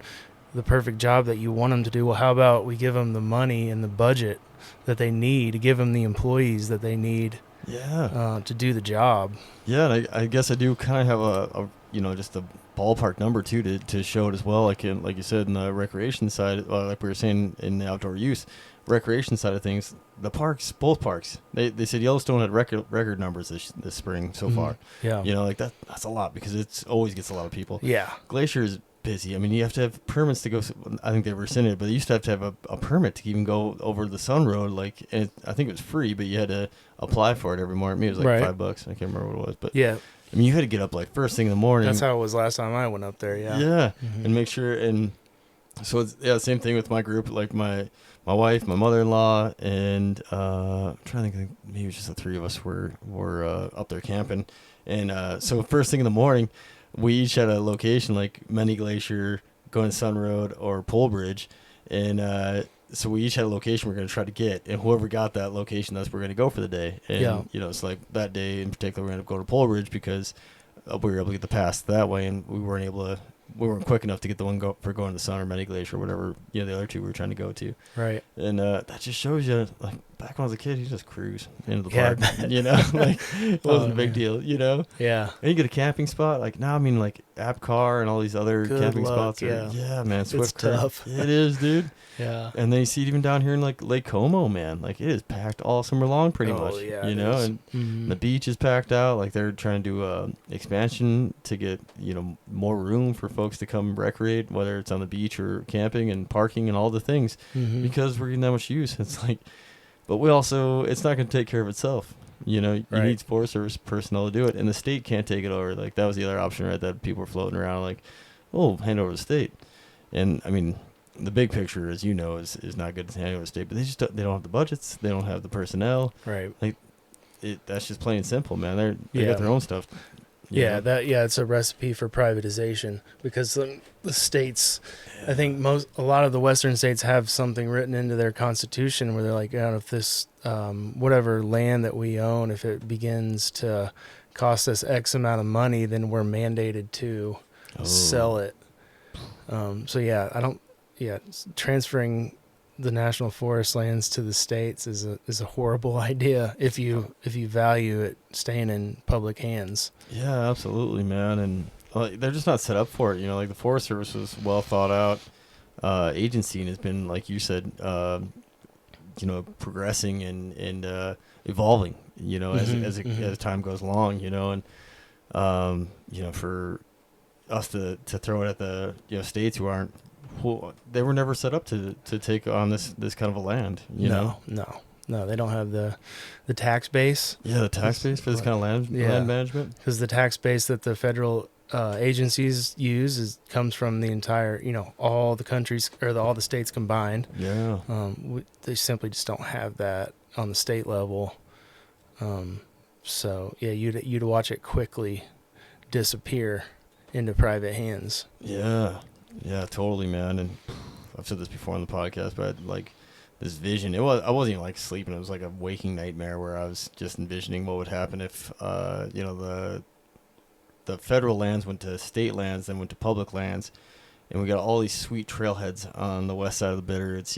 Speaker 2: the perfect job that you want them to do. Well, how about we give them the money and the budget that they need, to give them the employees that they need to do the job.
Speaker 1: Yeah, and I guess I do kind of have a just a ballpark number too to show it as well. Like you said, in the recreation side, like we were saying in the outdoor use, recreation side of things, the parks, both parks, they said Yellowstone had record numbers this spring so far.
Speaker 2: Yeah.
Speaker 1: Like that's a lot because it's always gets a lot of people.
Speaker 2: Yeah.
Speaker 1: Glacier is busy. I mean, you have to have permits to go. I think they rescinded it, but you used to have a permit to even go over the Sun Road. Like, and I think it was free, but you had to apply for it every morning. Maybe it was like $5. I can't remember what it was, but
Speaker 2: yeah,
Speaker 1: I mean, you had to get up like first thing in the morning.
Speaker 2: that's how it was last time I went up there. Yeah.
Speaker 1: Yeah,
Speaker 2: Mhm.
Speaker 1: and make sure. And so it's same thing with my group. Like my wife, my mother-in-law, and I'm trying to think. Maybe it was just the three of us were up there camping, and so first thing in the morning. We each had a location like Many Glacier, going to Sun Road, or Pole Bridge. And so we each had a location we're going to try to get. And whoever got that location, that's where we're going to go for the day. And, it's like that day in particular, we ended up going to Pole Bridge because we were able to get the pass that way. And we weren't quick enough to get the one for going to Sun or Many Glacier or whatever, the other two we were trying to go to.
Speaker 2: Right.
Speaker 1: And that just shows you, like, back when I was a kid, you just cruise into the
Speaker 2: Yeah, I
Speaker 1: park,
Speaker 2: bet.
Speaker 1: you know, like it wasn't a big
Speaker 2: man.
Speaker 1: deal, you know.
Speaker 2: Yeah.
Speaker 1: And you get a camping spot, like now, I mean, like Apcar and all these other
Speaker 2: Good
Speaker 1: camping
Speaker 2: luck,
Speaker 1: spots are, yeah, man,
Speaker 2: It's
Speaker 1: Swift Current.
Speaker 2: tough.
Speaker 1: It is, dude.
Speaker 2: Yeah.
Speaker 1: And then you see it even down here in like Lake Como, man. Like it is packed all summer long, pretty
Speaker 2: Oh,
Speaker 1: much.
Speaker 2: yeah,
Speaker 1: You
Speaker 2: it
Speaker 1: know,
Speaker 2: is.
Speaker 1: and
Speaker 2: Mhm.
Speaker 1: the beach is packed out. Like they're trying to do expansion to get more room for folks to come recreate, whether it's on the beach or camping and parking and all the things,
Speaker 2: Mhm.
Speaker 1: because we're getting that much use. It's like, but we also, it's not going to take care of itself. You know, you
Speaker 2: Right.
Speaker 1: need Forest Service personnel to do it, and the state can't take it over. Like that was the other option, right? That people were floating around, like, oh, hand over to the state. And I mean, the big picture, as you know, is not good to hand over to the state. But they don't have the budgets, they don't have the personnel.
Speaker 2: Right.
Speaker 1: Like that's just plain and simple, man. They
Speaker 2: Yeah.
Speaker 1: got their own stuff. you
Speaker 2: Yeah,
Speaker 1: know?
Speaker 2: it's a recipe for privatization because the states, I think a lot of the Western states have something written into their constitution where they're like, if this whatever land that we own, if it begins to cost us X amount of money, then we're mandated to sell it. So transferring the national forest lands to the states is a horrible idea if you value it staying in public hands.
Speaker 1: Yeah, absolutely, man. And they're just not set up for it. You know, like the Forest Service was well thought out agency and has been, like you said, progressing and evolving. You know, as time goes along. You know, and for us to throw it at the states they were never set up to take on this kind of a land. You know?
Speaker 2: No, they don't have the tax base.
Speaker 1: Yeah, the tax base for this kind of land management.
Speaker 2: Because the tax base that the federal agencies use comes from the entire, all the countries or all the states combined.
Speaker 1: Yeah.
Speaker 2: They simply just don't have that on the state level. So yeah, you'd watch it quickly disappear into private hands.
Speaker 1: Yeah, totally, man. And I've said this before on the podcast, but like this vision, I wasn't even like sleeping. It was like a waking nightmare where I was just envisioning what would happen if, the federal lands went to state lands, then went to public lands, and we got all these sweet trailheads on the west side of the Bitterroots.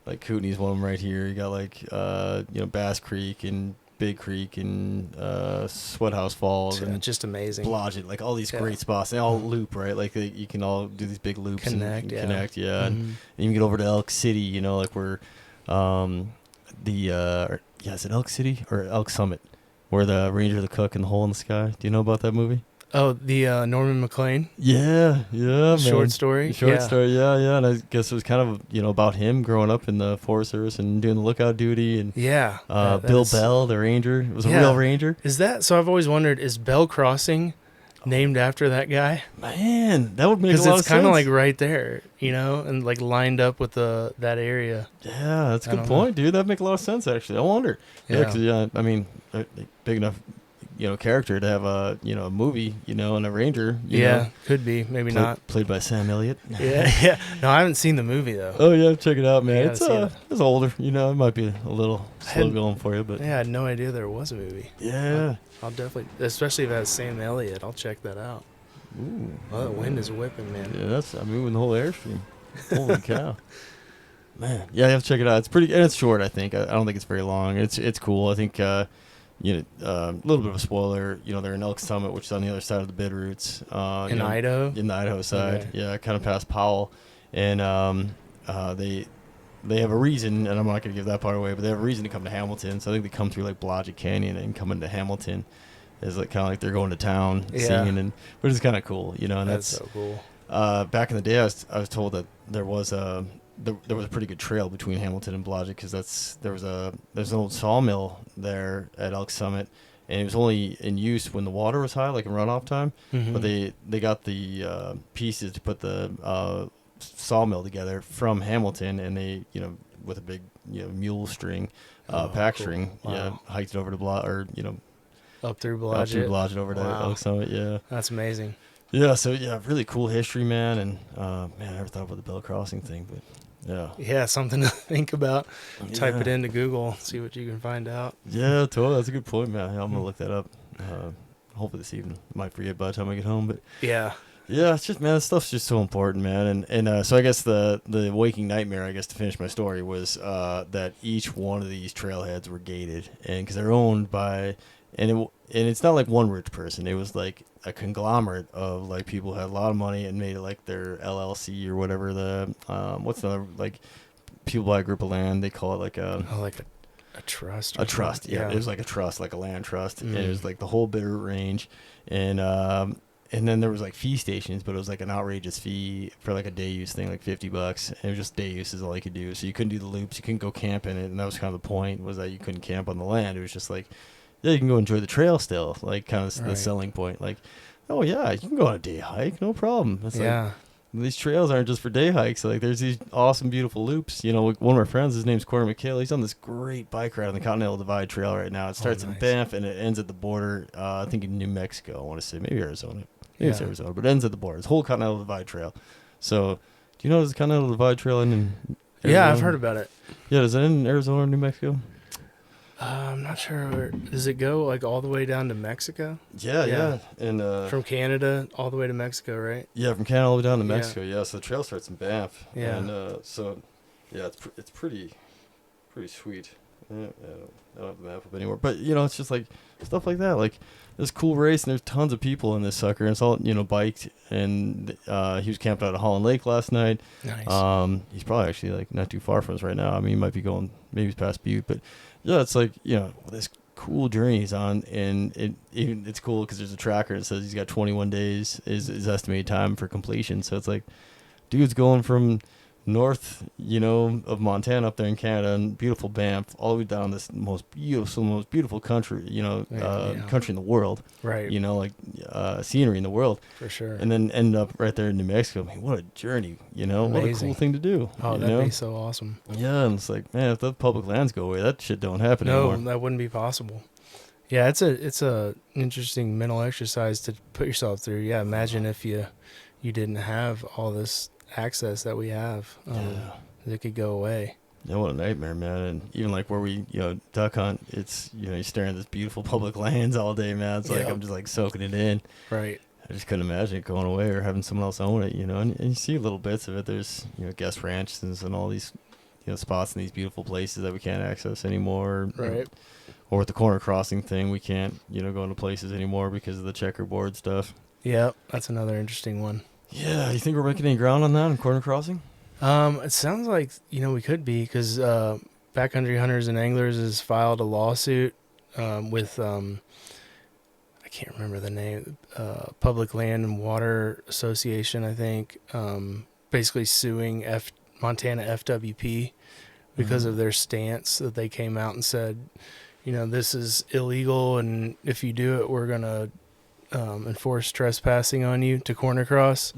Speaker 1: Like Kootenai's one of them right here. You got like, Bass Creek and Big Creek and Sweat House Falls and
Speaker 2: just amazing.
Speaker 1: Blodgett, like all these great spots. They all loop, right? Like you can all do these big loops and connect, yeah. And you can get over to Elk City, like where is it Elk City or Elk Summit, where the Ranger, the Cook, and the Hole in the Sky. Do you know about that movie?
Speaker 2: Oh, the Norman McLean?
Speaker 1: Yeah, man.
Speaker 2: Short story?
Speaker 1: Short story, yeah. And I guess it was kind of, about him growing up in the Forest Service and doing the lookout duty. And Bill Bell, the ranger, was a real ranger.
Speaker 2: Is that, so I've always wondered, is Bell Crossing named after that guy?
Speaker 1: Man, that would make a lot of sense. Because
Speaker 2: it's kind of like right there, and like lined up with that area.
Speaker 1: Yeah, that's a good point, dude. That'd make a lot of sense, actually. I wonder. Yeah, because, I mean, big enough character to have a movie and a ranger
Speaker 2: could be, maybe not
Speaker 1: played by Sam Elliott.
Speaker 2: yeah no, I haven't seen the movie though.
Speaker 1: Oh yeah, check it out, man. It's older, it might be a little slow going for you, but
Speaker 2: I had no idea there was a movie. I'll definitely, especially if it has Sam Elliott, I'll check that out.
Speaker 1: Ooh,
Speaker 2: the wind is whipping, man.
Speaker 1: Yeah, that's moving the whole airstream. Holy cow. Man, yeah, you have to check it out. It's pretty, and it's short. I think I don't think it's very long. It's cool. I think a little bit of a spoiler. They're in Elk Summit, which is on the other side of the Bitterroots.
Speaker 2: In Idaho.
Speaker 1: In the Idaho side, yeah, kind of past Powell, and they have a reason, and I'm not going to give that part away, but they have a reason to come to Hamilton. So I think they come through like Blodgett Canyon and come into Hamilton. It's like kind of like they're going to town singing, which is kind of cool, and
Speaker 2: that's so cool.
Speaker 1: Back in the day, I was told that there was a pretty good trail between Hamilton and Blodgett because there's an old sawmill there at Elk Summit, and it was only in use when the water was high, like in runoff time. Mm-hmm. But they got the pieces to put the sawmill together from Hamilton, and they with a big mule string, pack string, hiked it over to
Speaker 2: up through Blodgett
Speaker 1: over to Elk Summit. Yeah,
Speaker 2: that's amazing.
Speaker 1: Yeah, so really cool history, man, and I never thought about the Bell Crossing thing, but
Speaker 2: yeah, something to think about. Type it into Google, see what you can find out.
Speaker 1: Yeah, totally. That's a good point, man. I'm gonna look that up. Hopefully this evening. Might forget by the time I get home, but Yeah, it's just, man, this stuff's just so important, man. And so I guess the waking nightmare, I guess, to finish my story was that each one of these trailheads were gated, and because they're owned by, and it's not like one rich person. It was like a conglomerate of like people who had a lot of money and made it like their LLC or whatever. The what's the like people buy a group of land, they call it like a
Speaker 2: Oh, like a trust.
Speaker 1: a trust. Yeah, it was like a trust, like a land trust, and it was like the whole bit range, and then there was like fee stations, but it was like an outrageous fee for like a day use thing, like $50. And it was just day use is all you could do. So you couldn't do the loops, you couldn't go camp in it, and that was kind of the point, was that you couldn't camp on the land. It was just like, yeah, you can go enjoy the trail still, like kind of the selling point. Like, oh yeah, you can go on a day hike, no problem. It's like, these trails aren't just for day hikes. Like, there's these awesome, beautiful loops. You know, one of my friends, his name's Corey McHale. He's on this great bike ride on the Continental Divide Trail right now. It starts in Banff and it ends at the border. I think in New Mexico. I want to say maybe Arizona. Maybe it's Arizona, but it ends at the border. It's whole Continental Divide Trail. So, do you know there's a Continental Divide Trail in Arizona?
Speaker 2: Yeah, I've heard about it.
Speaker 1: Yeah, is it in Arizona or New Mexico?
Speaker 2: I'm not sure. Does it go like all the way down to Mexico?
Speaker 1: Yeah. And
Speaker 2: from Canada all the way to Mexico, right?
Speaker 1: Yeah, from Canada all the way down to Mexico. Yeah, so the trail starts in Banff.
Speaker 2: Yeah.
Speaker 1: And so, yeah, it's pretty sweet. Yeah, I don't have the map up anymore, but you know, it's just like stuff like that. Like this cool race, and there's tons of people in this sucker, and it's all, you know, biked. And he was camped out at Holland Lake last night.
Speaker 2: Nice.
Speaker 1: He's probably actually like not too far from us right now. I mean, he might be going, maybe he's past Butte, but yeah, it's like, you know, this cool journey he's on, and it's cool because there's a tracker that says he's got 21 days is estimated time for completion. So it's like, dude's going from north, you know, of Montana up there in Canada and beautiful Banff, all the way down this most beautiful country, you know, country in the world,
Speaker 2: right?
Speaker 1: You know, like scenery in the world,
Speaker 2: for sure.
Speaker 1: And then end up right there in New Mexico. I mean, what a journey, you know. Amazing. What a cool thing to do.
Speaker 2: Oh, that'd be so awesome.
Speaker 1: Yeah, and it's like, man, if the public lands go away, that shit don't happen anymore.
Speaker 2: No, that wouldn't be possible. Yeah, it's a interesting mental exercise to put yourself through. Yeah, imagine if you didn't have all this access that we have, that could go away.
Speaker 1: Yeah, what a nightmare, man. And even like where we, you know, duck hunt, it's, you know, you're staring at this beautiful public lands all day, man. It's like, I'm just like soaking it in.
Speaker 2: Right.
Speaker 1: I just couldn't imagine it going away or having someone else own it, you know. And you see little bits of it. There's, you know, guest ranches and all these, you know, spots in these beautiful places that we can't access anymore.
Speaker 2: Right.
Speaker 1: Or with the corner crossing thing, we can't, you know, go into places anymore because of the checkerboard stuff.
Speaker 2: Yeah, that's another interesting one.
Speaker 1: Yeah, you think we're making any ground on that in corner crossing?
Speaker 2: It sounds like, you know, we could be, because Backcountry Hunters and Anglers has filed a lawsuit with, I can't remember the name, Public Land and Water Association, I think, basically suing Montana FWP because of their stance that they came out and said, you know, this is illegal, and if you do it, we're going to enforce trespassing on you to corner cross.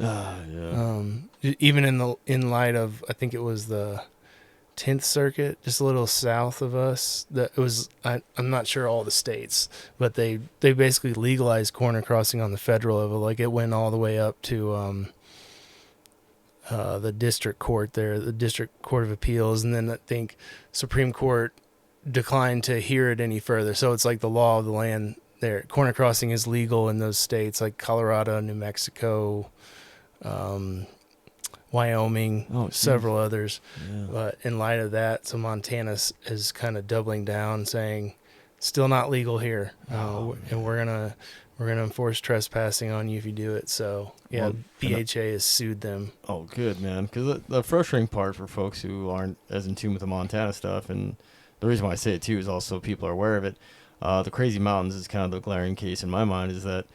Speaker 2: Even in light of, I think it was the 10th Circuit, just a little south of us, that it was, I'm not sure all the states, but they basically legalized corner crossing on the federal level. Like, it went all the way up to the district court there, the District Court of Appeals, and then I think Supreme Court declined to hear it any further. So it's like the law of the land there. Corner crossing is legal in those states like Colorado, New Mexico, Wyoming, several others. Yeah. But in light of that, so Montana is kind of doubling down, saying still not legal here, and we're gonna enforce trespassing on you if you do it. So yeah, BHA has sued them. Oh,
Speaker 1: good, man. Because the frustrating part for folks who aren't as in tune with the Montana stuff, and the reason why I say it too is also people are aware of it. The Crazy Mountains is kind of the glaring case in my mind, is that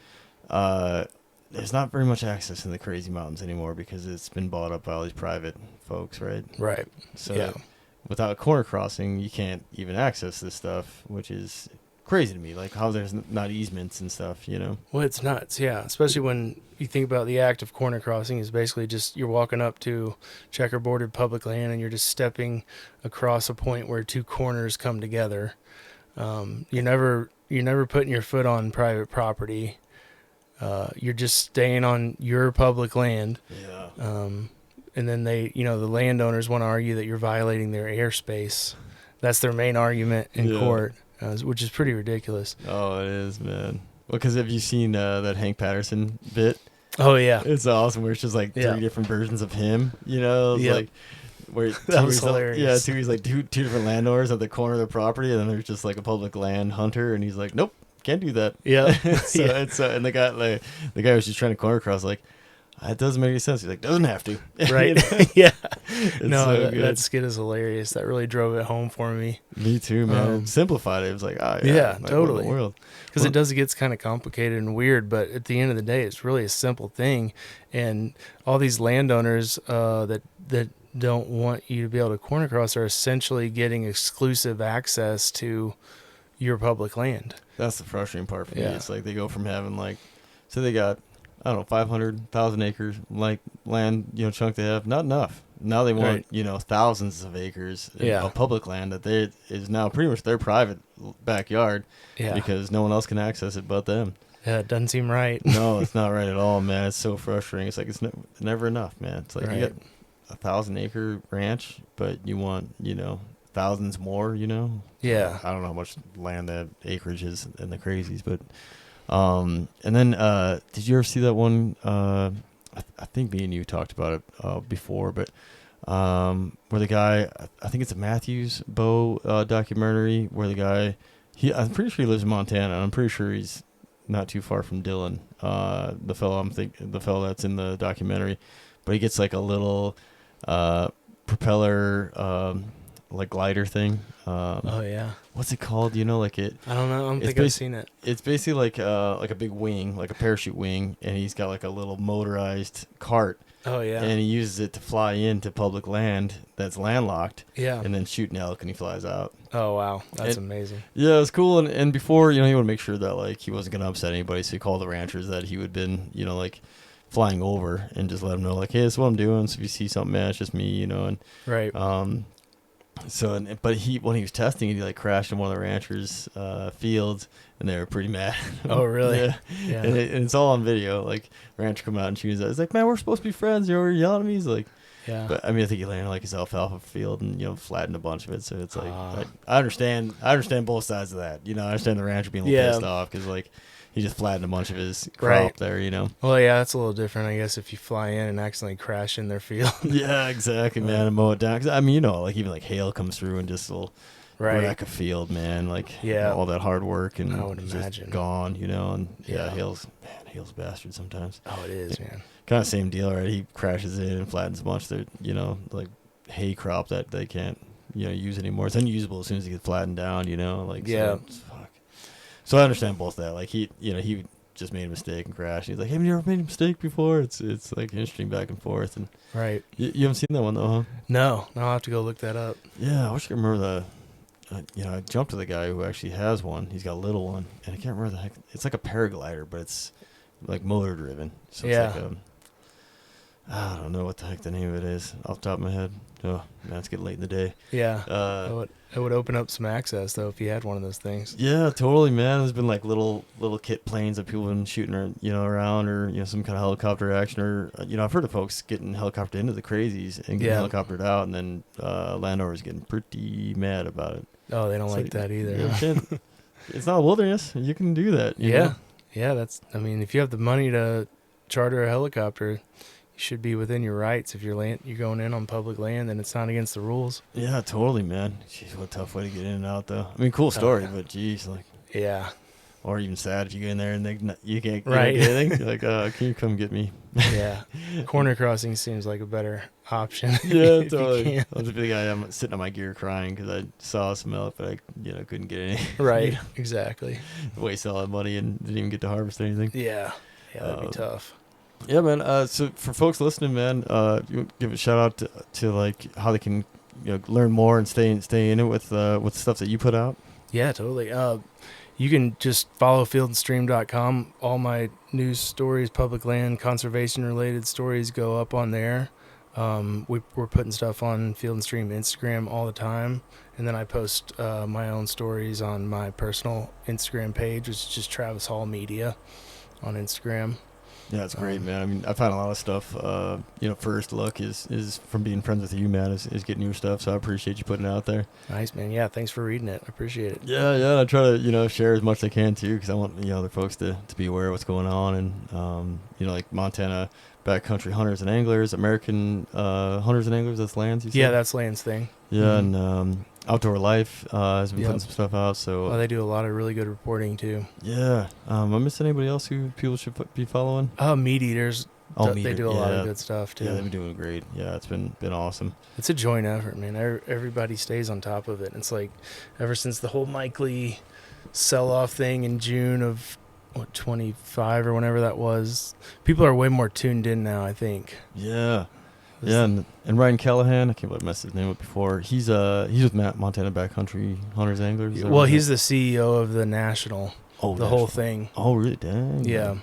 Speaker 1: there's not very much access in the Crazy Mountains anymore because it's been bought up by all these private folks, right?
Speaker 2: Right.
Speaker 1: So without corner crossing, you can't even access this stuff, which is crazy to me. Like, how there's not easements and stuff, you know?
Speaker 2: Well, it's nuts, yeah. Especially when you think about the act of corner crossing is basically just you're walking up to checkerboarded public land and you're just stepping across a point where two corners come together. You're never putting your foot on private property. You're just staying on your public land.
Speaker 1: Yeah.
Speaker 2: And then the landowners want to argue that you're violating their airspace. That's their main argument in court, which is pretty ridiculous.
Speaker 1: Oh, it is, man. Well, because have you seen that Hank Patterson bit?
Speaker 2: Oh yeah.
Speaker 1: It's awesome. Where it's just like
Speaker 2: Yeah.
Speaker 1: three different versions of him. You know, it's
Speaker 2: Yep.
Speaker 1: like where
Speaker 2: That was
Speaker 1: he's like,
Speaker 2: hilarious.
Speaker 1: he's like two different landowners at the corner of the property, and then there's just like a public land hunter, and he's like, nope, can't do that.
Speaker 2: Yep.
Speaker 1: So
Speaker 2: Yeah.
Speaker 1: it's and the guy was just trying to corner across like. It doesn't make any sense. He's like, doesn't have to.
Speaker 2: Right.
Speaker 1: You know?
Speaker 2: Yeah.
Speaker 1: It's
Speaker 2: No,
Speaker 1: so
Speaker 2: that skit is hilarious. That really drove it home for me.
Speaker 1: Me too, man. It simplified it. It was like, yeah,
Speaker 2: Yeah,
Speaker 1: like,
Speaker 2: totally.
Speaker 1: What in the world?
Speaker 2: Because it does gets kind of complicated and weird, but at the end of the day, it's really a simple thing. And all these landowners that don't want you to be able to corner cross are essentially getting exclusive access to your public land.
Speaker 1: That's the frustrating part for me.
Speaker 2: Yeah.
Speaker 1: It's like they go from having like, so they got, I don't know, 500,000 acres like land, chunk they have. Not enough. Now they want,
Speaker 2: Right.
Speaker 1: Thousands of acres
Speaker 2: Yeah.
Speaker 1: of public land that is now pretty much their private backyard
Speaker 2: Yeah.
Speaker 1: because no one else can access it but them.
Speaker 2: Yeah, it doesn't seem right.
Speaker 1: No, it's not right at all, man. It's so frustrating. It's like it's never enough, man. It's like you
Speaker 2: Right.
Speaker 1: got 1,000-acre ranch, but you want, thousands more,
Speaker 2: Yeah.
Speaker 1: I don't know how much land that acreage is in the crazies, but and then did you ever see that one? I think me and you talked about it before, but where the guy, I think it's a Matthews Bow documentary, where the guy, I'm pretty sure he lives in Montana, and I'm pretty sure he's not too far from Dylan, the fellow that's in the documentary, but he gets like a little propeller like glider thing.
Speaker 2: Oh yeah.
Speaker 1: What's it called? Like it.
Speaker 2: I don't know. I don't think I've seen it.
Speaker 1: It's basically like a big wing, like a parachute wing, and he's got like a little motorized cart.
Speaker 2: Oh yeah.
Speaker 1: And he uses it to fly into public land that's landlocked.
Speaker 2: Yeah.
Speaker 1: And then shoot an elk, and he flies out.
Speaker 2: Oh wow, that's amazing.
Speaker 1: Yeah, it was cool. And before, he wanted to make sure that like he wasn't gonna upset anybody, so he called the ranchers that he would been, like flying over, and just let them know like, hey, this is what I'm doing. So if you see something, man, it's just me, and
Speaker 2: Right.
Speaker 1: So, but when he was testing it, he like crashed in one of the ranchers' fields, and they were pretty mad.
Speaker 2: Oh really?
Speaker 1: Yeah.
Speaker 2: Yeah.
Speaker 1: And it's all on video. Like the rancher come out and choose that. It's like, man, we're supposed to be friends. You're yelling at me. He's like,
Speaker 2: Yeah.
Speaker 1: but I mean, I think he landed on, like his alfalfa field and flattened a bunch of it. So it's like I understand both sides of that. I understand the rancher being a little pissed off because like he just flattened a bunch of his crop there.
Speaker 2: Well, yeah, that's a little different, I guess, if you fly in and accidentally crash in their field.
Speaker 1: Yeah, exactly, man. And mow it down. 'Cause, I mean, like even like hail comes through and just will wreck a field, man. Like all that hard work and
Speaker 2: I would
Speaker 1: just
Speaker 2: imagine
Speaker 1: gone. And hail's a bastard sometimes.
Speaker 2: Oh, it is, man.
Speaker 1: Kind of same deal, right? He crashes in and flattens a bunch of their, like hay crop that they can't, use anymore. It's unusable as soon as it gets flattened down, like so, fuck. So I understand both that. Like he just made a mistake and crashed. He's like, hey, have you ever made a mistake before? It's like interesting back and forth. And
Speaker 2: Right.
Speaker 1: You haven't seen that one though, huh?
Speaker 2: No, I'll have to go look that up.
Speaker 1: Yeah, I wish I could remember the. I jumped to the guy who actually has one. He's got a little one, and I can't remember the heck. It's like a paraglider, but it's like motor driven. So it's like I don't know what the heck the name of it is off the top of my head. Oh, man, it's getting late in the day.
Speaker 2: Yeah. It would open up some access though if you had one of those things.
Speaker 1: Yeah, totally, man. There's been like little kit planes that people have been shooting, around, or some kind of helicopter action, or I've heard of folks getting helicoptered into the crazies and getting helicoptered out, and then landowners getting pretty mad about it.
Speaker 2: Oh, they don't like that either.
Speaker 1: It's not a wilderness. You can do that. You know?
Speaker 2: Yeah. I mean, if you have the money to charter a helicopter, you should be within your rights. If you're going in on public land, then it's not against the rules.
Speaker 1: Yeah, totally, man. Jeez, what a tough way to get in and out, though. I mean, cool story, but geez, like.
Speaker 2: Yeah.
Speaker 1: Or even sad if you get in there and you can't get
Speaker 2: right.
Speaker 1: anything. You're like, can you come get me?
Speaker 2: Yeah. Corner crossing seems like a better option.
Speaker 1: Yeah, totally. I'll just be the guy I'm sitting on my gear crying because I saw some elk, but I couldn't get any.
Speaker 2: Right. Exactly.
Speaker 1: Waste all that money and didn't even get to harvest anything.
Speaker 2: Yeah. Yeah, that'd be tough.
Speaker 1: Yeah, man. So for folks listening, man, you give a shout out to like how they can learn more and stay in it with stuff that you put out. Yeah,
Speaker 2: totally. You can just follow fieldandstream.com. All my news stories, public land, conservation-related stories go up on there. We're putting stuff on Field and Stream Instagram all the time. And then I post my own stories on my personal Instagram page, which is just Travis Hall Media on Instagram.
Speaker 1: Yeah, it's great, man. I mean, I find a lot of stuff, first look is from being friends with you, man, is getting your stuff. So I appreciate you putting it out there.
Speaker 2: Nice, man. Yeah, thanks for reading it. I appreciate it.
Speaker 1: Yeah. I try to, share as much as I can too, because I want, other folks to be aware of what's going on. And, like Montana backcountry hunters and anglers, American hunters and anglers, that's Lance, you said?
Speaker 2: Yeah, that's Lance's thing.
Speaker 1: Yeah, and Outdoor Life has been putting some stuff out. So
Speaker 2: they do a lot of really good reporting too.
Speaker 1: Yeah. Am I missing anybody else who people should be following?
Speaker 2: Meat Eaters. They do a lot of good stuff too.
Speaker 1: Yeah, they've been doing great. Yeah, it's been awesome.
Speaker 2: It's a joint effort, man. Everybody stays on top of it. It's like ever since the whole Mike Lee sell-off thing in June of 25 or whenever that was, people are way more tuned in now, I think.
Speaker 1: Yeah. Yeah, and Ryan Callahan, I can't believe I messed his name up before. He's with Montana Backcountry Hunters Anglers.
Speaker 2: Well, he's the CEO of the National.
Speaker 1: Oh,
Speaker 2: the whole thing.
Speaker 1: Oh, really? Dang.
Speaker 2: Yeah.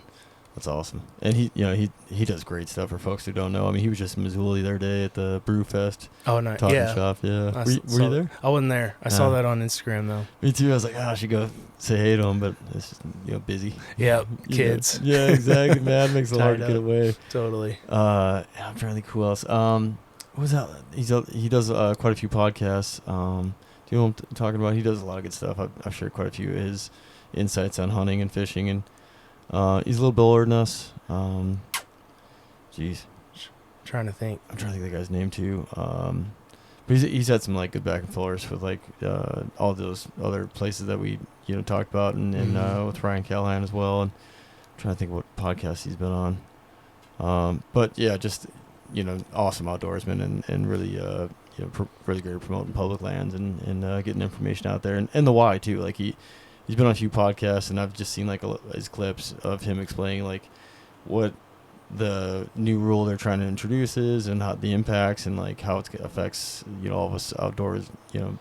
Speaker 1: That's awesome. And he does great stuff for folks who don't know. I mean, he was just in Missoula the other day at the Brew Fest.
Speaker 2: Oh, nice.
Speaker 1: Talking shop. Yeah. Were you there?
Speaker 2: I wasn't there. I saw that on Instagram though.
Speaker 1: Me too. I was like, I should go say hey to him, but it's just, busy.
Speaker 2: Yeah, kids.
Speaker 1: Yeah, exactly, man. Makes it hard to get away.
Speaker 2: Totally.
Speaker 1: I'm trying to think who else. What was that? He does quite a few podcasts. Do you know what I'm talking about? He does a lot of good stuff. I've shared quite a few of his insights on hunting and fishing, and he's a little bit older than us.
Speaker 2: Trying to think.
Speaker 1: I'm trying to think of the guy's name too. But he's had some like good back and forths with like all those other places that we talked about, and with Ryan Callahan as well. And I'm trying to think what podcasts he's been on. But yeah, just awesome outdoorsman and really really great at promoting public lands and getting information out there, and the why too. Like he's been on a few podcasts, and I've just seen like his clips of him explaining like what the new rule they're trying to introduce is, and how the impacts, and like how it affects all of us outdoors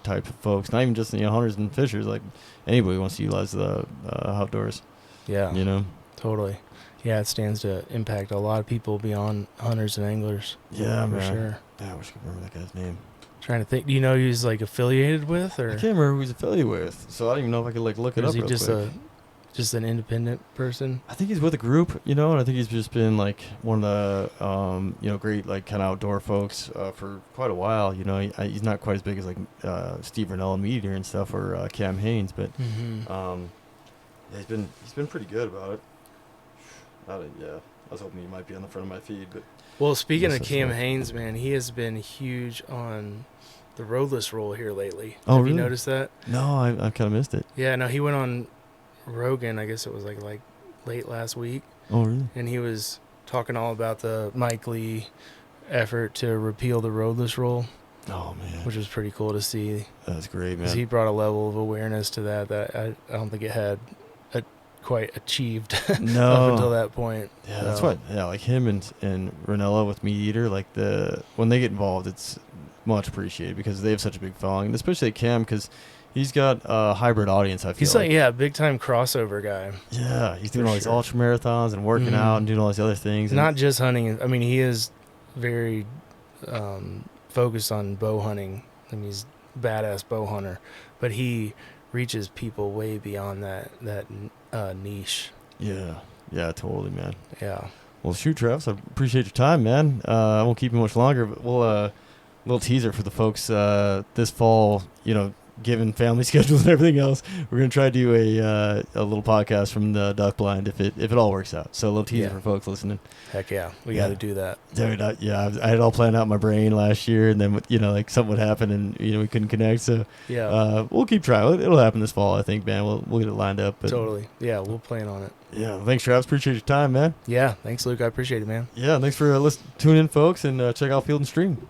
Speaker 1: type of folks, not even just hunters and fishers, like anybody who wants to utilize the outdoors.
Speaker 2: Yeah, totally. Yeah, it stands to impact a lot of people beyond hunters and anglers.
Speaker 1: Yeah,
Speaker 2: for
Speaker 1: man.
Speaker 2: sure.
Speaker 1: Yeah, I wish I could remember that guy's name.
Speaker 2: Trying to think. Do you know who he's like affiliated with, or
Speaker 1: I can't remember who he's affiliated with, so I don't even know if I could like look it
Speaker 2: or
Speaker 1: up.
Speaker 2: is he
Speaker 1: real
Speaker 2: just
Speaker 1: quick.
Speaker 2: just an independent person?
Speaker 1: I think he's with a group, and I think he's just been like one of the great like kind of outdoor folks for quite a while. He's not quite as big as like Steve Rinella Meat Eater and stuff, or Cam Haynes, but he's been pretty good about it. I was hoping he might be on the front of my feed, but
Speaker 2: well, speaking of Cam Haynes, man, he has been huge on the roadless roll here lately.
Speaker 1: Oh,
Speaker 2: Have
Speaker 1: really?
Speaker 2: you noticed that?
Speaker 1: No, I kind of missed it.
Speaker 2: Yeah, no, he went on Rogan, I guess it was like late last week.
Speaker 1: Oh, really?
Speaker 2: And he was talking all about the Mike Lee effort to repeal the roadless rule.
Speaker 1: Oh, man.
Speaker 2: Which was pretty cool to see.
Speaker 1: That's great, man.
Speaker 2: Because he brought a level of awareness to that I don't think it had quite achieved up until that point.
Speaker 1: Yeah, that's what. Yeah, like him and Ranella with Meat Eater, like when they get involved, it's much appreciated because they have such a big following, and especially Cam, because he's got a hybrid audience. I feel
Speaker 2: he's like big time crossover guy.
Speaker 1: Yeah, he's doing all these ultra marathons and working out and doing all these other things.
Speaker 2: Not just hunting. I mean, he is very focused on bow hunting. I mean, he's a badass bow hunter, but he reaches people way beyond that niche.
Speaker 1: Yeah, totally, man.
Speaker 2: Yeah.
Speaker 1: Well, shoot, Travis, I appreciate your time, man. I won't keep you much longer, but we'll little teaser for the folks this fall. Given family schedules and everything else, we're gonna try to do a little podcast from the duck blind if it all works out. So a little teaser for folks listening.
Speaker 2: Heck yeah, we got to do that.
Speaker 1: Dude, I had it all planned out in my brain last year, and then like something would happen, and we couldn't connect. So we'll keep trying. It'll happen this fall, I think, man. We'll get it lined up. But
Speaker 2: totally. Yeah, we'll plan on it.
Speaker 1: Yeah, thanks, Travis. Appreciate your time, man.
Speaker 2: Yeah, thanks, Luke. I appreciate it, man.
Speaker 1: Yeah, thanks for tuning in, folks, and check out Field and Stream.